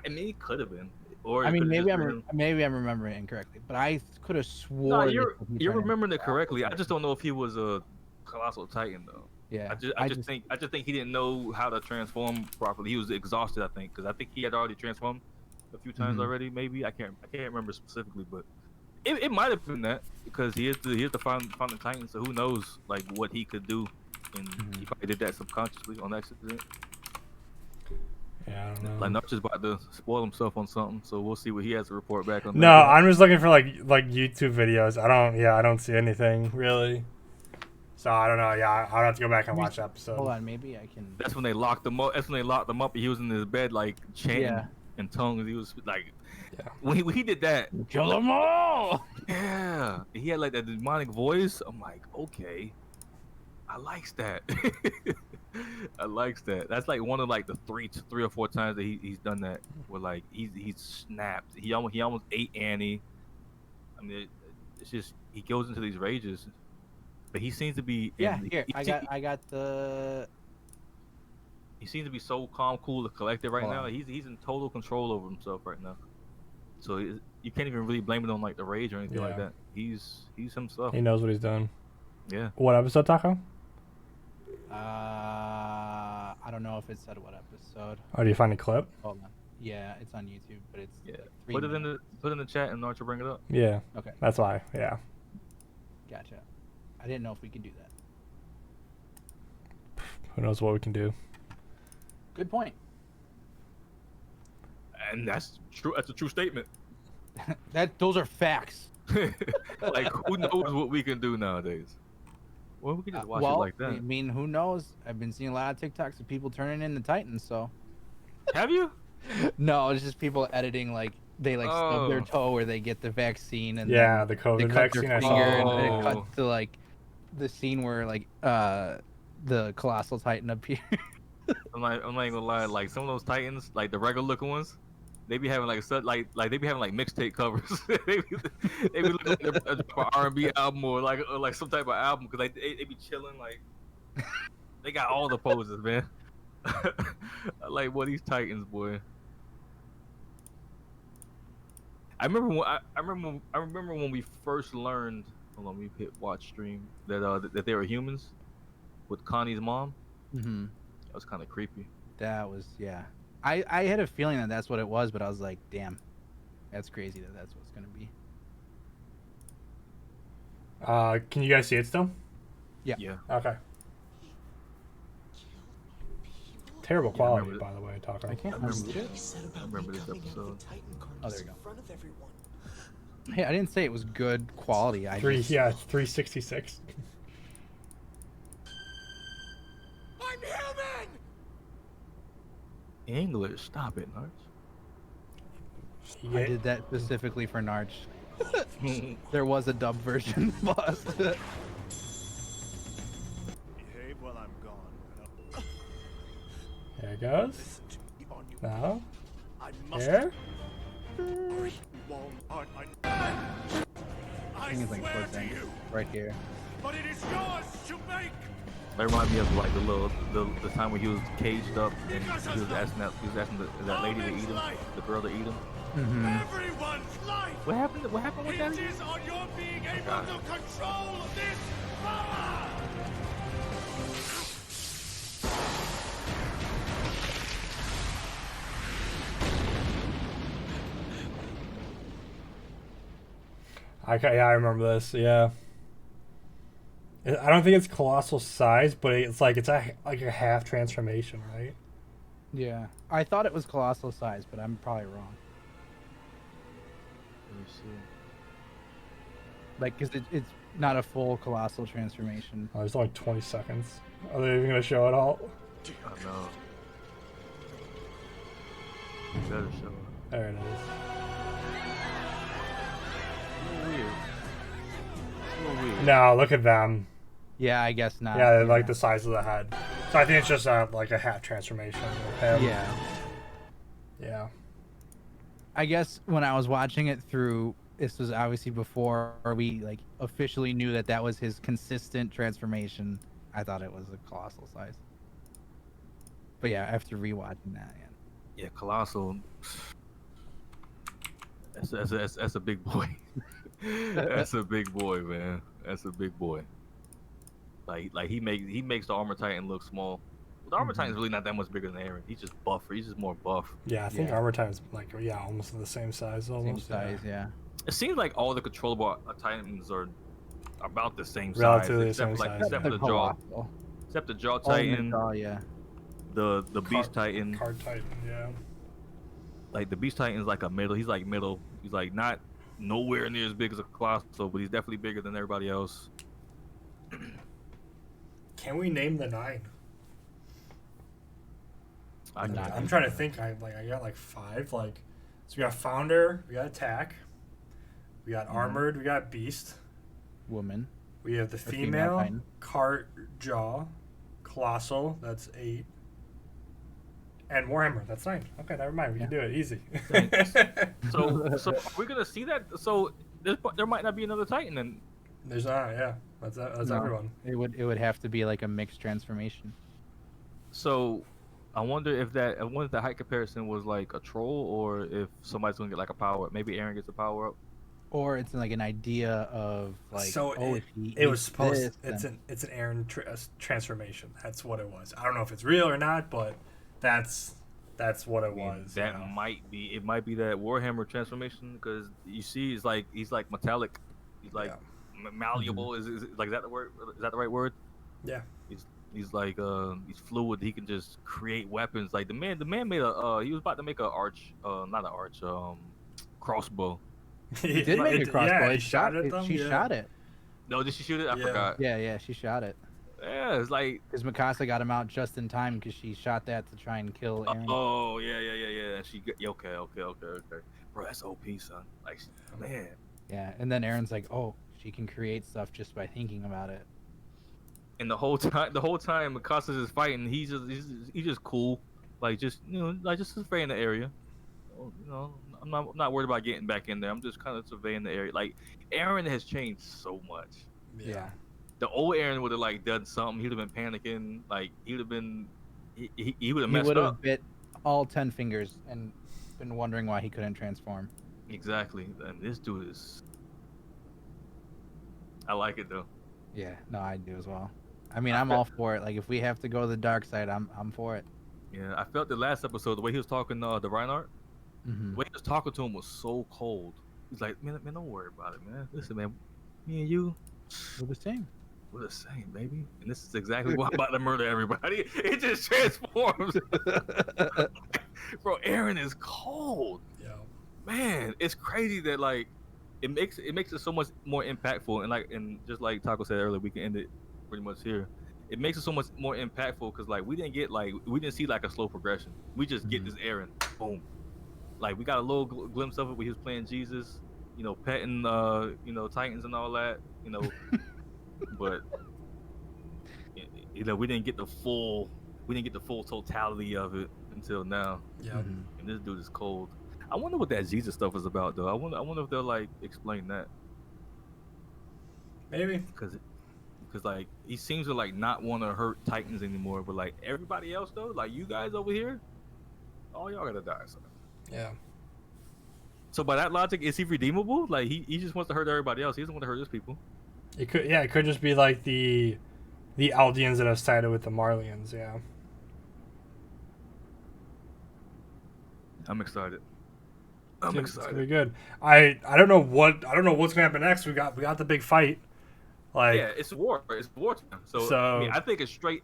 it could have been. Or I mean, maybe I'm remembering it incorrectly, but I could have sworn. No, you're remembering it correctly. I just don't know if he was a colossal Titan though. Yeah. I just think he didn't know how to transform properly. He was exhausted, I think, because I think he had already transformed a few times already. Maybe I can't remember specifically, but it might have been that, because he is the founding Titan. So who knows like what he could do, and he probably did that subconsciously on accident. Yeah, I don't know. Like Notch is about to spoil himself on something, so we'll see what he has to report back on. No, I'm just looking for like YouTube videos. I don't see anything really. So I don't know. Yeah, I'll have to go back and watch the episode. Hold on, maybe I can. That's when they locked him up. That's when they locked him up. And he was in his bed like chanting in tongues. He was like, when he did that, Kill them all. yeah, he had like that demonic voice. I'm like, okay, I likes that. I likes that. That's like one of like the three or four times that he's done that. Where like he's snapped. He almost ate Annie. I mean, it's just he goes into these rages. But he seems to be. I got the. He seems to be so calm, cool, and collected right now. He's in total control over himself right now. So you can't even really blame it on like the rage or anything like that. He's himself. He knows what he's done. Yeah. What episode, Taco? I don't know if it said what episode. Oh, do you find a clip? Hold on. Yeah, it's on YouTube, but it's Put it in the chat and Archer bring it up. Yeah. Okay. That's why. Yeah. Gotcha. I didn't know if we could do that. Who knows what we can do? Good point. And that's true. That's a true statement. Those are facts. Like, who knows what we can do nowadays? Well, we can just watch it like that. I mean, who knows? I've been seeing a lot of TikToks of people turning into Titans, so. Have you? No, it's just people editing like they like stub their Oh. toe or they get the vaccine and Yeah, then the they COVID cut vaccine. their I finger and saw. then it Oh. cuts to like the scene where like the colossal titan appears. I'm not even gonna lie. Like some of those Titans, like the regular looking ones, they be having like they be having like mixtape covers. They be looking like they're an R&B album or like some type of album because like they be chilling. Like they got all the poses, man. I like what these Titans, boy. I remember when we first learned. Hold on, we hit watch stream that they were humans with Connie's mom. Mm-hmm. That was kind of creepy. That was yeah. I had a feeling that that's what it was, but I was like, damn, that's crazy that that's what's gonna be. Can you guys see it still? Yeah. Okay. Terrible Yeah, I quality, remember by the way, Taco. I can't I remember unmute it. I remember this episode. Oh, there you go. Hey, I didn't say it was good quality. I just 366. I'm human! English, stop it, Narch. I did that specifically for Narch. There was a dub version, boss. Behave while I'm gone. There it goes. Listen to me on your Now, I must here. or you won't hurt my I think it's like swear towards to the end. you, Right here. but it is yours to make. That reminds me of like the time when he was caged up and he was asking that lady to eat him, the girl to eat him. Mm-hmm. Everyone's life What happened? What happened with that? hinges on your being able to control this power. I remember this. Yeah. I don't think it's colossal size, but it's like like a half transformation, right? Yeah. I thought it was colossal size, but I'm probably wrong. Let me see. Like, cause it's not a full colossal transformation. Oh, there's only 20 seconds. Are they even gonna show it all? I know. Better show. There it is. Weird. A little weird. No, look at them. Yeah, I guess not. Yeah, they're like the size of the head. So I think it's just like a half transformation of him. Yeah. Yeah. I guess when I was watching it through, this was obviously before we like officially knew that that was his consistent transformation. I thought it was a colossal size. But yeah, after rewatching that, Yeah, Colossal. That's a big boy. That's a big boy, man. That's a big boy. Like he makes the Armor Titan look small. The Armor Titan's really not that much bigger than Aaron. He's just buffer. He's just more buff. Yeah, I think Yeah. Armor Titan's like almost the same size same almost. size, yeah. It seems like all the controllable Titans are about the same size, Relatively the except same for, like, size, except yeah. for the jaw, Colossal. except the jaw Oh, and the Titan, jaw, yeah. the Beast Titan. Card Titan, yeah. Like the Beast Titan's like a middle. He's like middle. He's like not nowhere near as big as a Colossal, but he's definitely bigger than everybody else. Can we name the 9? I Nah, can't. I'm trying to think. I got like 5. Like, so we got Founder, we got Attack, we got Armored, we got Beast, Woman. we have the female female, Titan. Cart Jaw, Colossal. That's 8. And Warhammer, that's 9. Okay, never mind. We can do it easy. So are we gonna see that? So there might not be another Titan then. There's not, yeah. That's No, everyone. It would have to be like a mixed transformation. So I wonder if the height comparison was like a troll or if somebody's gonna get like a power. Maybe Aaron gets a power up. Or it's like an idea of like So if he it was eats supposed. this, then- It's an Aaron transformation. That's what it was. I don't know if it's real or not, but that's what it was. That you know? might be. It might be that Warhammer transformation because you see, he's like metallic. He's like malleable. Is like is that the word? Is that the right word? Yeah. He's like he's fluid. He can just create weapons. Like the man made a he was about to make a crossbow. He did make a crossbow. Yeah, It he shot it. She shot it. No, did she shoot it? I Yeah. forgot. Yeah, she shot it. Yeah, it's like, Because Mikasa got him out just in time because she shot that to try and kill Aaron. oh yeah. Okay. Bro, that's OP, son. Like, man. Yeah, and then Aaron's like, oh, she can create stuff just by thinking about it. And the whole time Mikasa's is fighting, he's just cool, like just like just surveying the area. I'm not worried about getting back in there. I'm just kind of surveying the area. Like Aaron has changed so much. Yeah. The old Aaron would have like done something. He'd have been panicking. Like he would have He messed would up. have bit all 10 fingers and been wondering why he couldn't transform. Exactly. And this dude is. I like it though. Yeah, no, I do as well. I mean, I'm all for it. Like, if we have to go to the dark side, I'm for it. Yeah, I felt the last episode the way he was talking to Reinhardt. Mm-hmm. The way he was talking to him was so cold. He's like, man, don't worry about it, man. Listen, man, me and you, We're the same. we're the same, baby. And this is exactly why I'm about to murder everybody. It just transforms. Bro, Aaron is cold. Yeah. Man, it's crazy that like it makes it so much more impactful. And just like Taco said earlier, we can end it pretty much here. It makes it so much more impactful because like we didn't see like a slow progression. We just get this Aaron, boom. Like we got a little glimpse of it when he was playing Jesus, petting Titans and all that, but we didn't get the full totality of it until now. Yeah. And this dude is cold. I wonder what that Jesus stuff is about though. I wonder if they'll like explain that. Maybe. Because like he seems to like not want to hurt Titans anymore, but like everybody else though, like you guys over here, all y'all gotta die. So. Yeah. So by that logic, is he redeemable? Like he just wants to hurt everybody else. He doesn't want to hurt his people. It could just be like the Eldians that have sided with the Marlians. Yeah. I'm excited. It's gonna be good. I don't know what's gonna happen next. We got the big fight. Like, yeah, it's war. It's wartime. So I mean, I think it's straight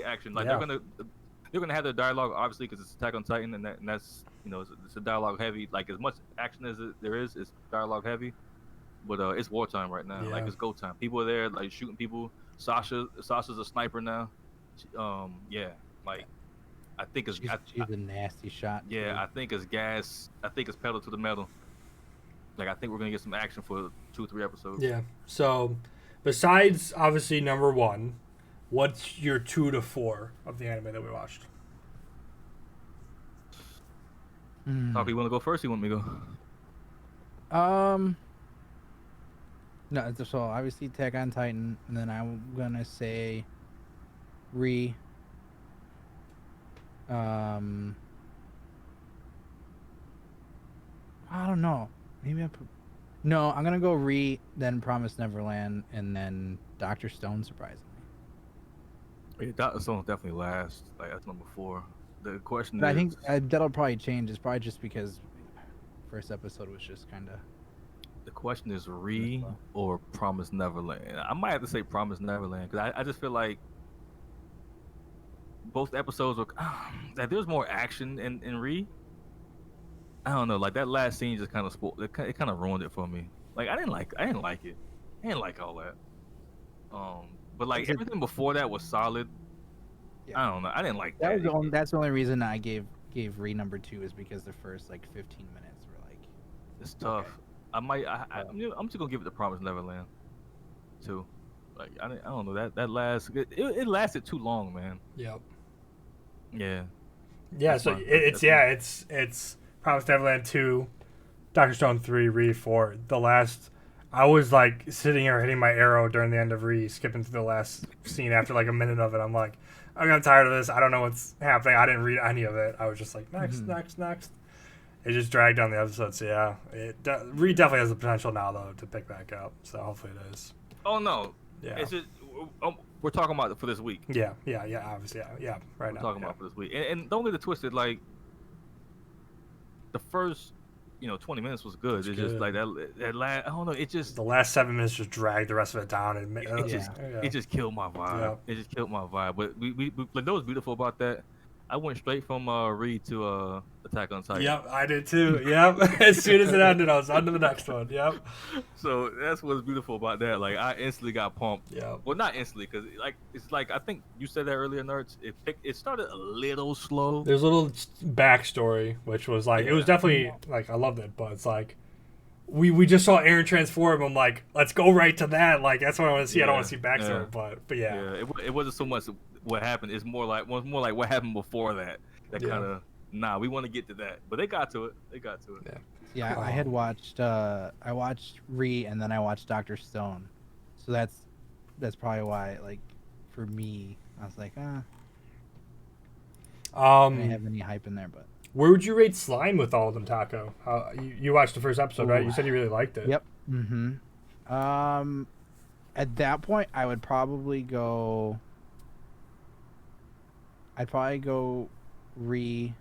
action. Like they're gonna have the dialogue obviously because it's Attack on Titan and that's it's a dialogue heavy. Like as much action as there is, it's dialogue heavy. But it's wartime right now. Yeah. Like it's go time. People are there like shooting people. Sasha's a sniper now. Yeah. Like I think it's She's a nasty shot. yeah. Too. I think it's gas. I think it's pedal to the metal. Like I think we're gonna get some action for 2-3 episodes. yeah. So, besides obviously number 1, what's your 2 to 4 of the anime that we watched? Talk, you want to go first? Or you want me to go? No, so obviously Attack on Titan, and then I'm gonna say I don't know. Maybe No, I'm gonna go then Promised Neverland, and then Dr. Stone, surprisingly. Yeah, Dr. Stone's definitely last. Like that's number 4. The question But is, I think that'll probably change. It's probably just because first episode was just kind of. the question is or Promised Neverland. I might have to say Promised Neverland because I just feel like both episodes were that there's more action in Re. I don't know, like that last scene just kind of spoiled. It kind of ruined it for me. Like I didn't like it. I didn't like all that. But like everything before that was solid. Yeah. I don't know. I didn't like That that. was that's the only reason I gave number 2 is because the first like 15 minutes were like. It's tough. Okay. I'm just gonna give it to Promised Neverland, too. Like I don't know that it lasted too long, man. Yep. Yeah. Yeah. That's So fine. it's Promised Neverland 2, Dr. Stone 3, Re 4. The last, I was like sitting here hitting my arrow during the end of Re, skipping through the last scene after like a minute of it. I'm like, I got tired of this. I don't know what's happening. I didn't read any of it. I was just like, next. It just dragged on the episode. So yeah, Re definitely has the potential now though to pick back up. So hopefully it is. Oh no. Yeah. It's just we're talking about it for this week. Yeah. Obviously, yeah. Right We're now. talking about for this week, and don't get it twisted. Like the first, 20 minutes was good. It's just like that last. I don't know. It just The last 7 minutes just dragged the rest of it down. it just killed my vibe. Yeah. It just killed my vibe. But we like that was beautiful about that. I went straight from Reed to Attack on Titan. Yep, I did too. Yep. As soon as it ended, I was on to the next one. Yep. So that's what's beautiful about that. Like I instantly got pumped. Yep. Well, not instantly, because it's like I think you said that earlier, nerds. It started a little slow. There's a little backstory, which was like it was definitely like I loved it, but it's like we just saw Aaron transform. I'm like, let's go right to that. Like that's what I want to see. I don't want to see backstory, but yeah. Yeah, it wasn't so much what happened. It's more like what happened before that. That kind of we want to get to that, but they got to it. Yeah, I had watched I watched Re and then I watched Dr. Stone, so that's probably why, like, for me, I was like, I didn't have any hype in there, but. Where would you rate Slime with all of them, Taco? You watched the first episode, right? You said you really liked it. Yep. At that point, I would probably go. I'd probably go Re,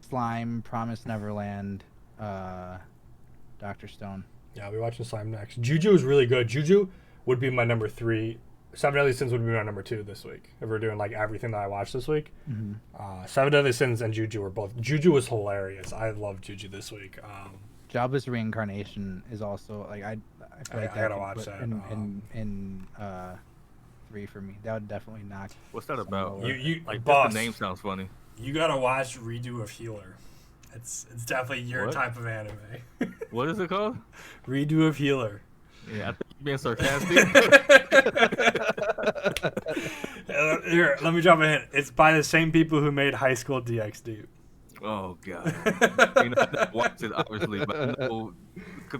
Slime, Promised Neverland, Dr. Stone. Yeah, I'll be watching Slime next. Juju is really good. Juju would be my number 3. Seven Deadly Sins would be my number 2 this week. If we're doing like everything that I watched this week. Seven Deadly Sins and Juju were both. Juju was hilarious. I love Juju this week. Jobless Reincarnation is also like I feel like I gotta watch that. In 3 for me. That would definitely knock. What's that about? You like boss, the name sounds funny. You gotta watch Redo of Healer. It's definitely your type of anime. What is it called? Redo of Healer. Yeah, I think you're being sarcastic. Here, let me drop a hint. It's by the same people who made High School DxD. Oh god. I watched it obviously, but I know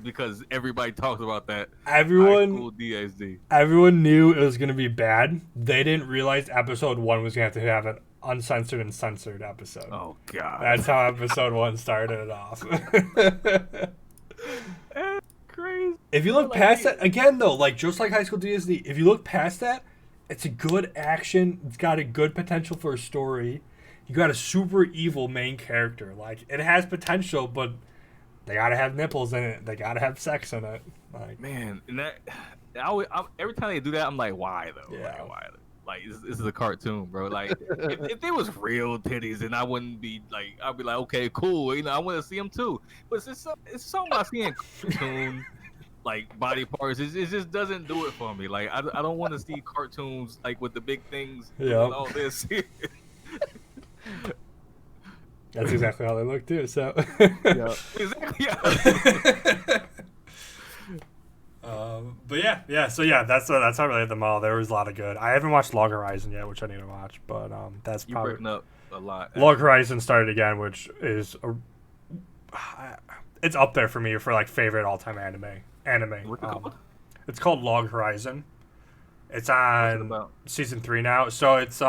because everybody talks about that. High School DxD. Everyone knew it was gonna be bad. They didn't realize episode 1 was gonna have an uncensored and censored episode. Oh god. That's how episode 1 started it off. Crazy. If you look past that, again though, like just like High School DxD, if you look past that, it's a good action. It's got a good potential for a story. You got a super evil main character. Like it has potential, but they gotta have nipples in it. They gotta have sex in it. Like man, and that every time they do that, I'm like, why though? Yeah. Like, why? Like this is a cartoon, bro. Like if there was real titties, then I wouldn't be like, I'd be like, okay, cool. You know, I want to see them too. But it's something about seeing cartoon like body parts. It just doesn't do it for me. Like I don't want to see cartoons like with the big things. Yeah. And all this. that's exactly how they look too. So. Yeah. Exactly. Yeah. But yeah. So yeah, that's not really them all. There was a lot of good. I haven't watched Log Horizon yet, which I need to watch. But that's You're probably breaking up a lot. Log Horizon started again, which is it's up there for me for like favorite all-time anime. What's it called? It's called Log Horizon. It's on season 3 now. So it's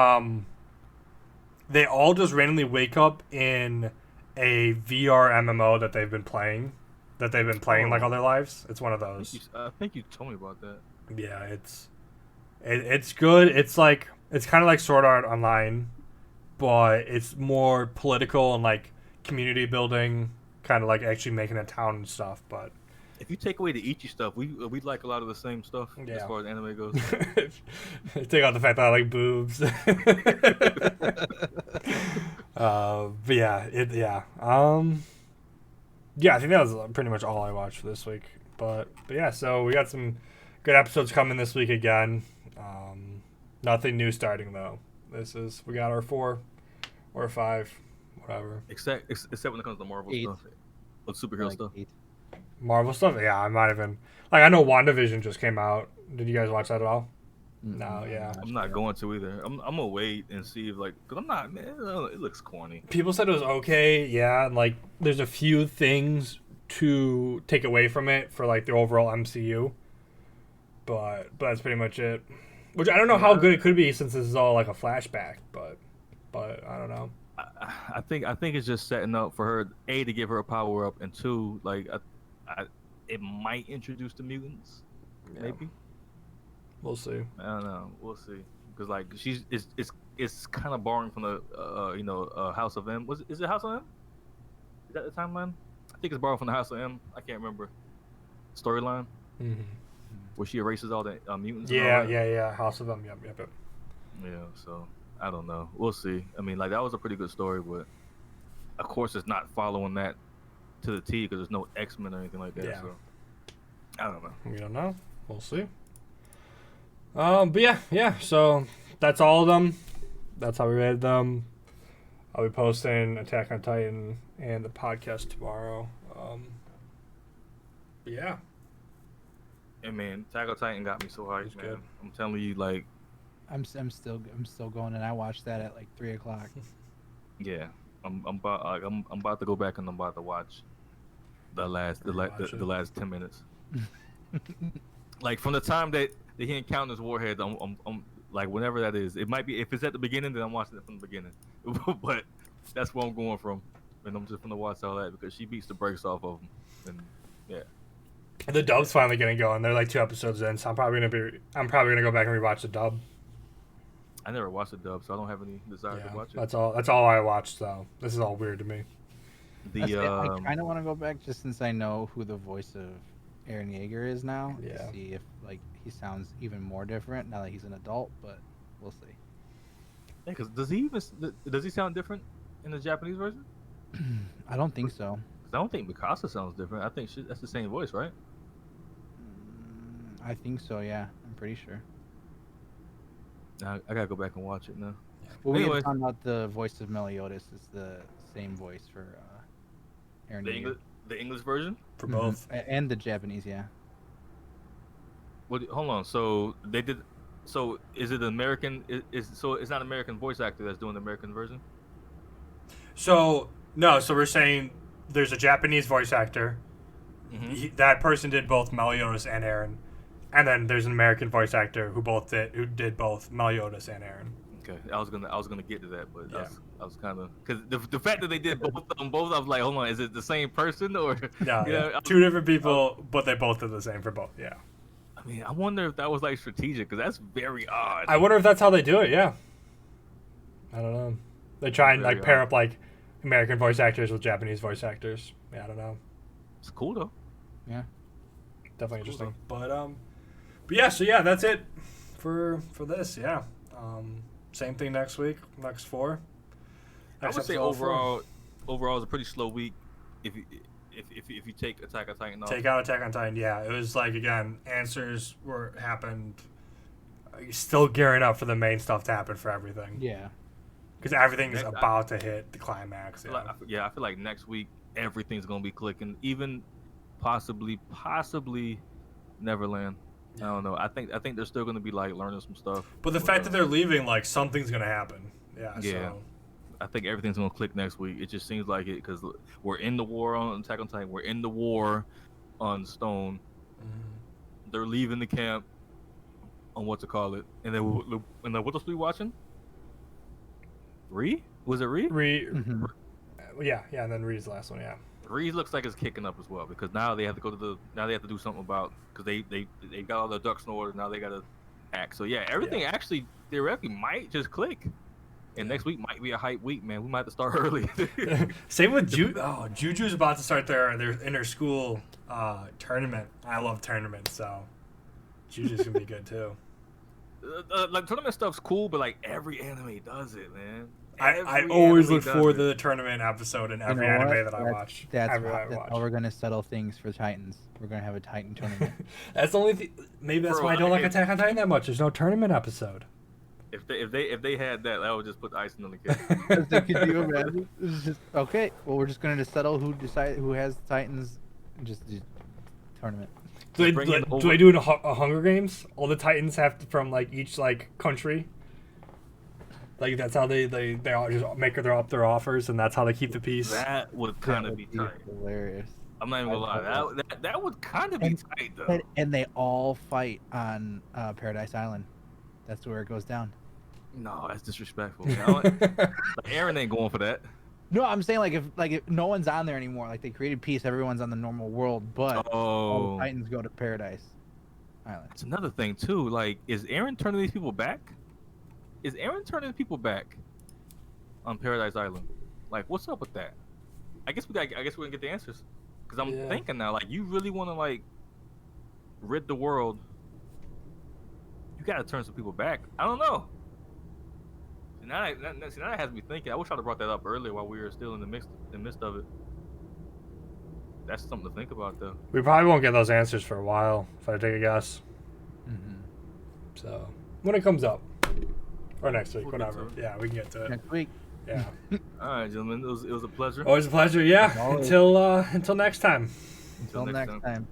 they all just randomly wake up in a VR MMO that they've been playing. Like all their lives. It's one of those. I think you told me about that. Yeah, it's good. It's like it's kind of like Sword Art Online, but it's more political and like community building, kind of like actually making a town and stuff. But if you take away the Ichi stuff, we like a lot of the same stuff as far as anime goes. Take out the fact that I like boobs. But yeah, yeah, I think that was pretty much all I watched for this week. But yeah, so we got some good episodes coming this week again. Nothing new starting though. We got our 4 or 5, whatever. Except when it comes to Marvel 8. stuff, or superhero Like stuff. 8. Marvel stuff? Yeah, I'm not even like I know WandaVision just came out. Did you guys watch that at all? No, yeah. I'm not going to either. I'm gonna wait and see if cause I'm not, man. It looks corny. People said it was okay, yeah. And, like, there's a few things to take away from it for like the overall MCU, but that's pretty much it. Which I don't know how good it could be since this is all like a flashback, but I don't know. I think it's just setting up for her to give her a power up, and 2, like it might introduce the mutants, maybe. We'll see. I don't know. We'll see. Because like it's kind of borrowing from the House of M. Is it House of M? Is that the timeline? I think it's borrowed from the House of M. I can't remember. Storyline. Mm-hmm. Where she erases all the mutants. Yeah. House of M. Yep. Yeah, so I don't know. We'll see. I mean, like that was a pretty good story, but of course it's not following that to the T because there's no X-Men or anything like that. Yeah. So I don't know. We don't know. We'll see. But yeah. So that's all of them. That's how we rated them. I'll be posting Attack on Titan and the podcast tomorrow. But yeah. And man, Attack on Titan got me so hyped, It's man. good. I'm telling you, like, I'm still going, and I watched that at like 3:00. yeah, I'm about to go back and I'm about to watch the last Rewatch it. the last 10 minutes. Like from the time that he encounters warheads, I'm like whenever that is. It might be if it's at the beginning, then I'm watching it from the beginning. But that's where I'm going from, and I'm just gonna watch all that because she beats the brakes off of him, and yeah. The dub's finally getting going. They're like 2 episodes in, so I'm probably gonna go back and rewatch the dub. I never watched the dub, so I don't have any desire to watch it. That's all I watched. So this is all weird to me. I The kind of want to go back just since I know who the voice of Eren Yeager is now. Yeah. To see if like he sounds even more different now that he's an adult, but we'll see. yeah, 'cause does he sound different in the Japanese version? I don't think so. 'Cause I don't think Mikasa sounds different. I think that's the same voice, right? I think so. Yeah, I'm pretty sure. I gotta go back and watch it now. Well, we Anyway. had found out the voice of Meliodas is the same voice for Eren The Yeager. English version. For Mhm. both. And the Japanese, yeah. Hold on. So they did. So is it American? So it's not American voice actor that's doing the American version? So no, so we're saying there's a Japanese voice actor. Mm-hmm. That person did both Meliodas and Eren, and then there's an American voice actor who did both Meliodas and Eren. Okay, I was gonna get to that, but Yeah. I was kind of because the fact that they did both of them, I was like, hold on, is it the same person or? No, You know, yeah. 2 different people, but they both did the same for both. Yeah. I mean, I wonder if that was like strategic because that's very odd. I wonder if that's how they do it. Yeah. I don't know. They try and Very like pair odd. up like American voice actors with Japanese voice actors. Yeah, I don't know. It's cool though. Yeah. Definitely Cool, interesting. But yeah, so yeah, that's it for this. Yeah. Same thing next week, next 4. I would say episode 4. overall it's a pretty slow week if you take Attack on Titan off. Take out Attack on Titan. Yeah, it was like again, answers happened. Still gearing up for the main stuff to happen for everything. Yeah. Because everything is Next- about to hit the climax. I feel like next week everything's gonna be clicking, even possibly Neverland. I don't know. I think they're still gonna be like learning some stuff. But the fact that they're leaving, like something's gonna happen. Yeah. Yeah. So. I think everything's gonna click next week. It just seems like it because we're in the war on Attack on Titan. We're in the war on Stone. They're leaving the camp on what to call it, and then what else we watching? Ree? Was it Ree? Mhm. Yeah, and then Reed's the last one. Yeah. Ree looks like it's kicking up as well because now they have to go to now they have to do something about because they got all their ducks in order. Now they got to act. So yeah, everything actually theoretically might just click. And next week might be a hype week, man. We might have to start early. Same with Juju's about to start their inter-school tournament. I love tournaments, so Juju's gonna be good too. Like tournament stuff's cool, but like every anime does it, man. I Every always anime look does forward it. to the tournament episode in every know anime what? that I watch. That's Every I that's watch. how we're gonna settle things for Titans. We're gonna have a Titan tournament. That's the only maybe that's Bro, why I don't like if- Attack on Titan that much. There's no tournament episode. If they had that, I would just put icing on the cake. Could you imagine? It's just okay. Well, we're just gonna settle who has Titans. And just do tournament. Do bring in do they do it a Hunger Games? All the Titans have to, from like each like country. Like that's how they all just make their offers, and that's how they keep the peace. That would kind That of would be tight. hilarious. I'm not even gonna lie. That would kind of be tight though. And they all fight on Paradise Island. That's where it goes down. No, that's disrespectful. Like, Aaron ain't going for that. No, I'm saying if no one's on there anymore. Like they created peace, everyone's on the normal world, but all Oh, the Titans go to Paradise Island. that's another thing too. Like, is Aaron turning these people back? Is Aaron turning people back on Paradise Island? Like, what's up with that? I guess we're gonna get the answers. Cause I'm Yeah. thinking now, like, you really want to like rid the world? You gotta turn some people back. I don't know. See, now that has me thinking. I wish I'd have brought that up earlier while we were still in the midst of it. That's something to think about, though. We probably won't get those answers for a while, if I take a guess. Mm-hmm. So when it comes up, or next week, We'll get whatever. to it. Yeah, we can get to it. Next week. Yeah. All right, gentlemen. It was a pleasure. Always a pleasure. Yeah. Always. Until next time. Until next time.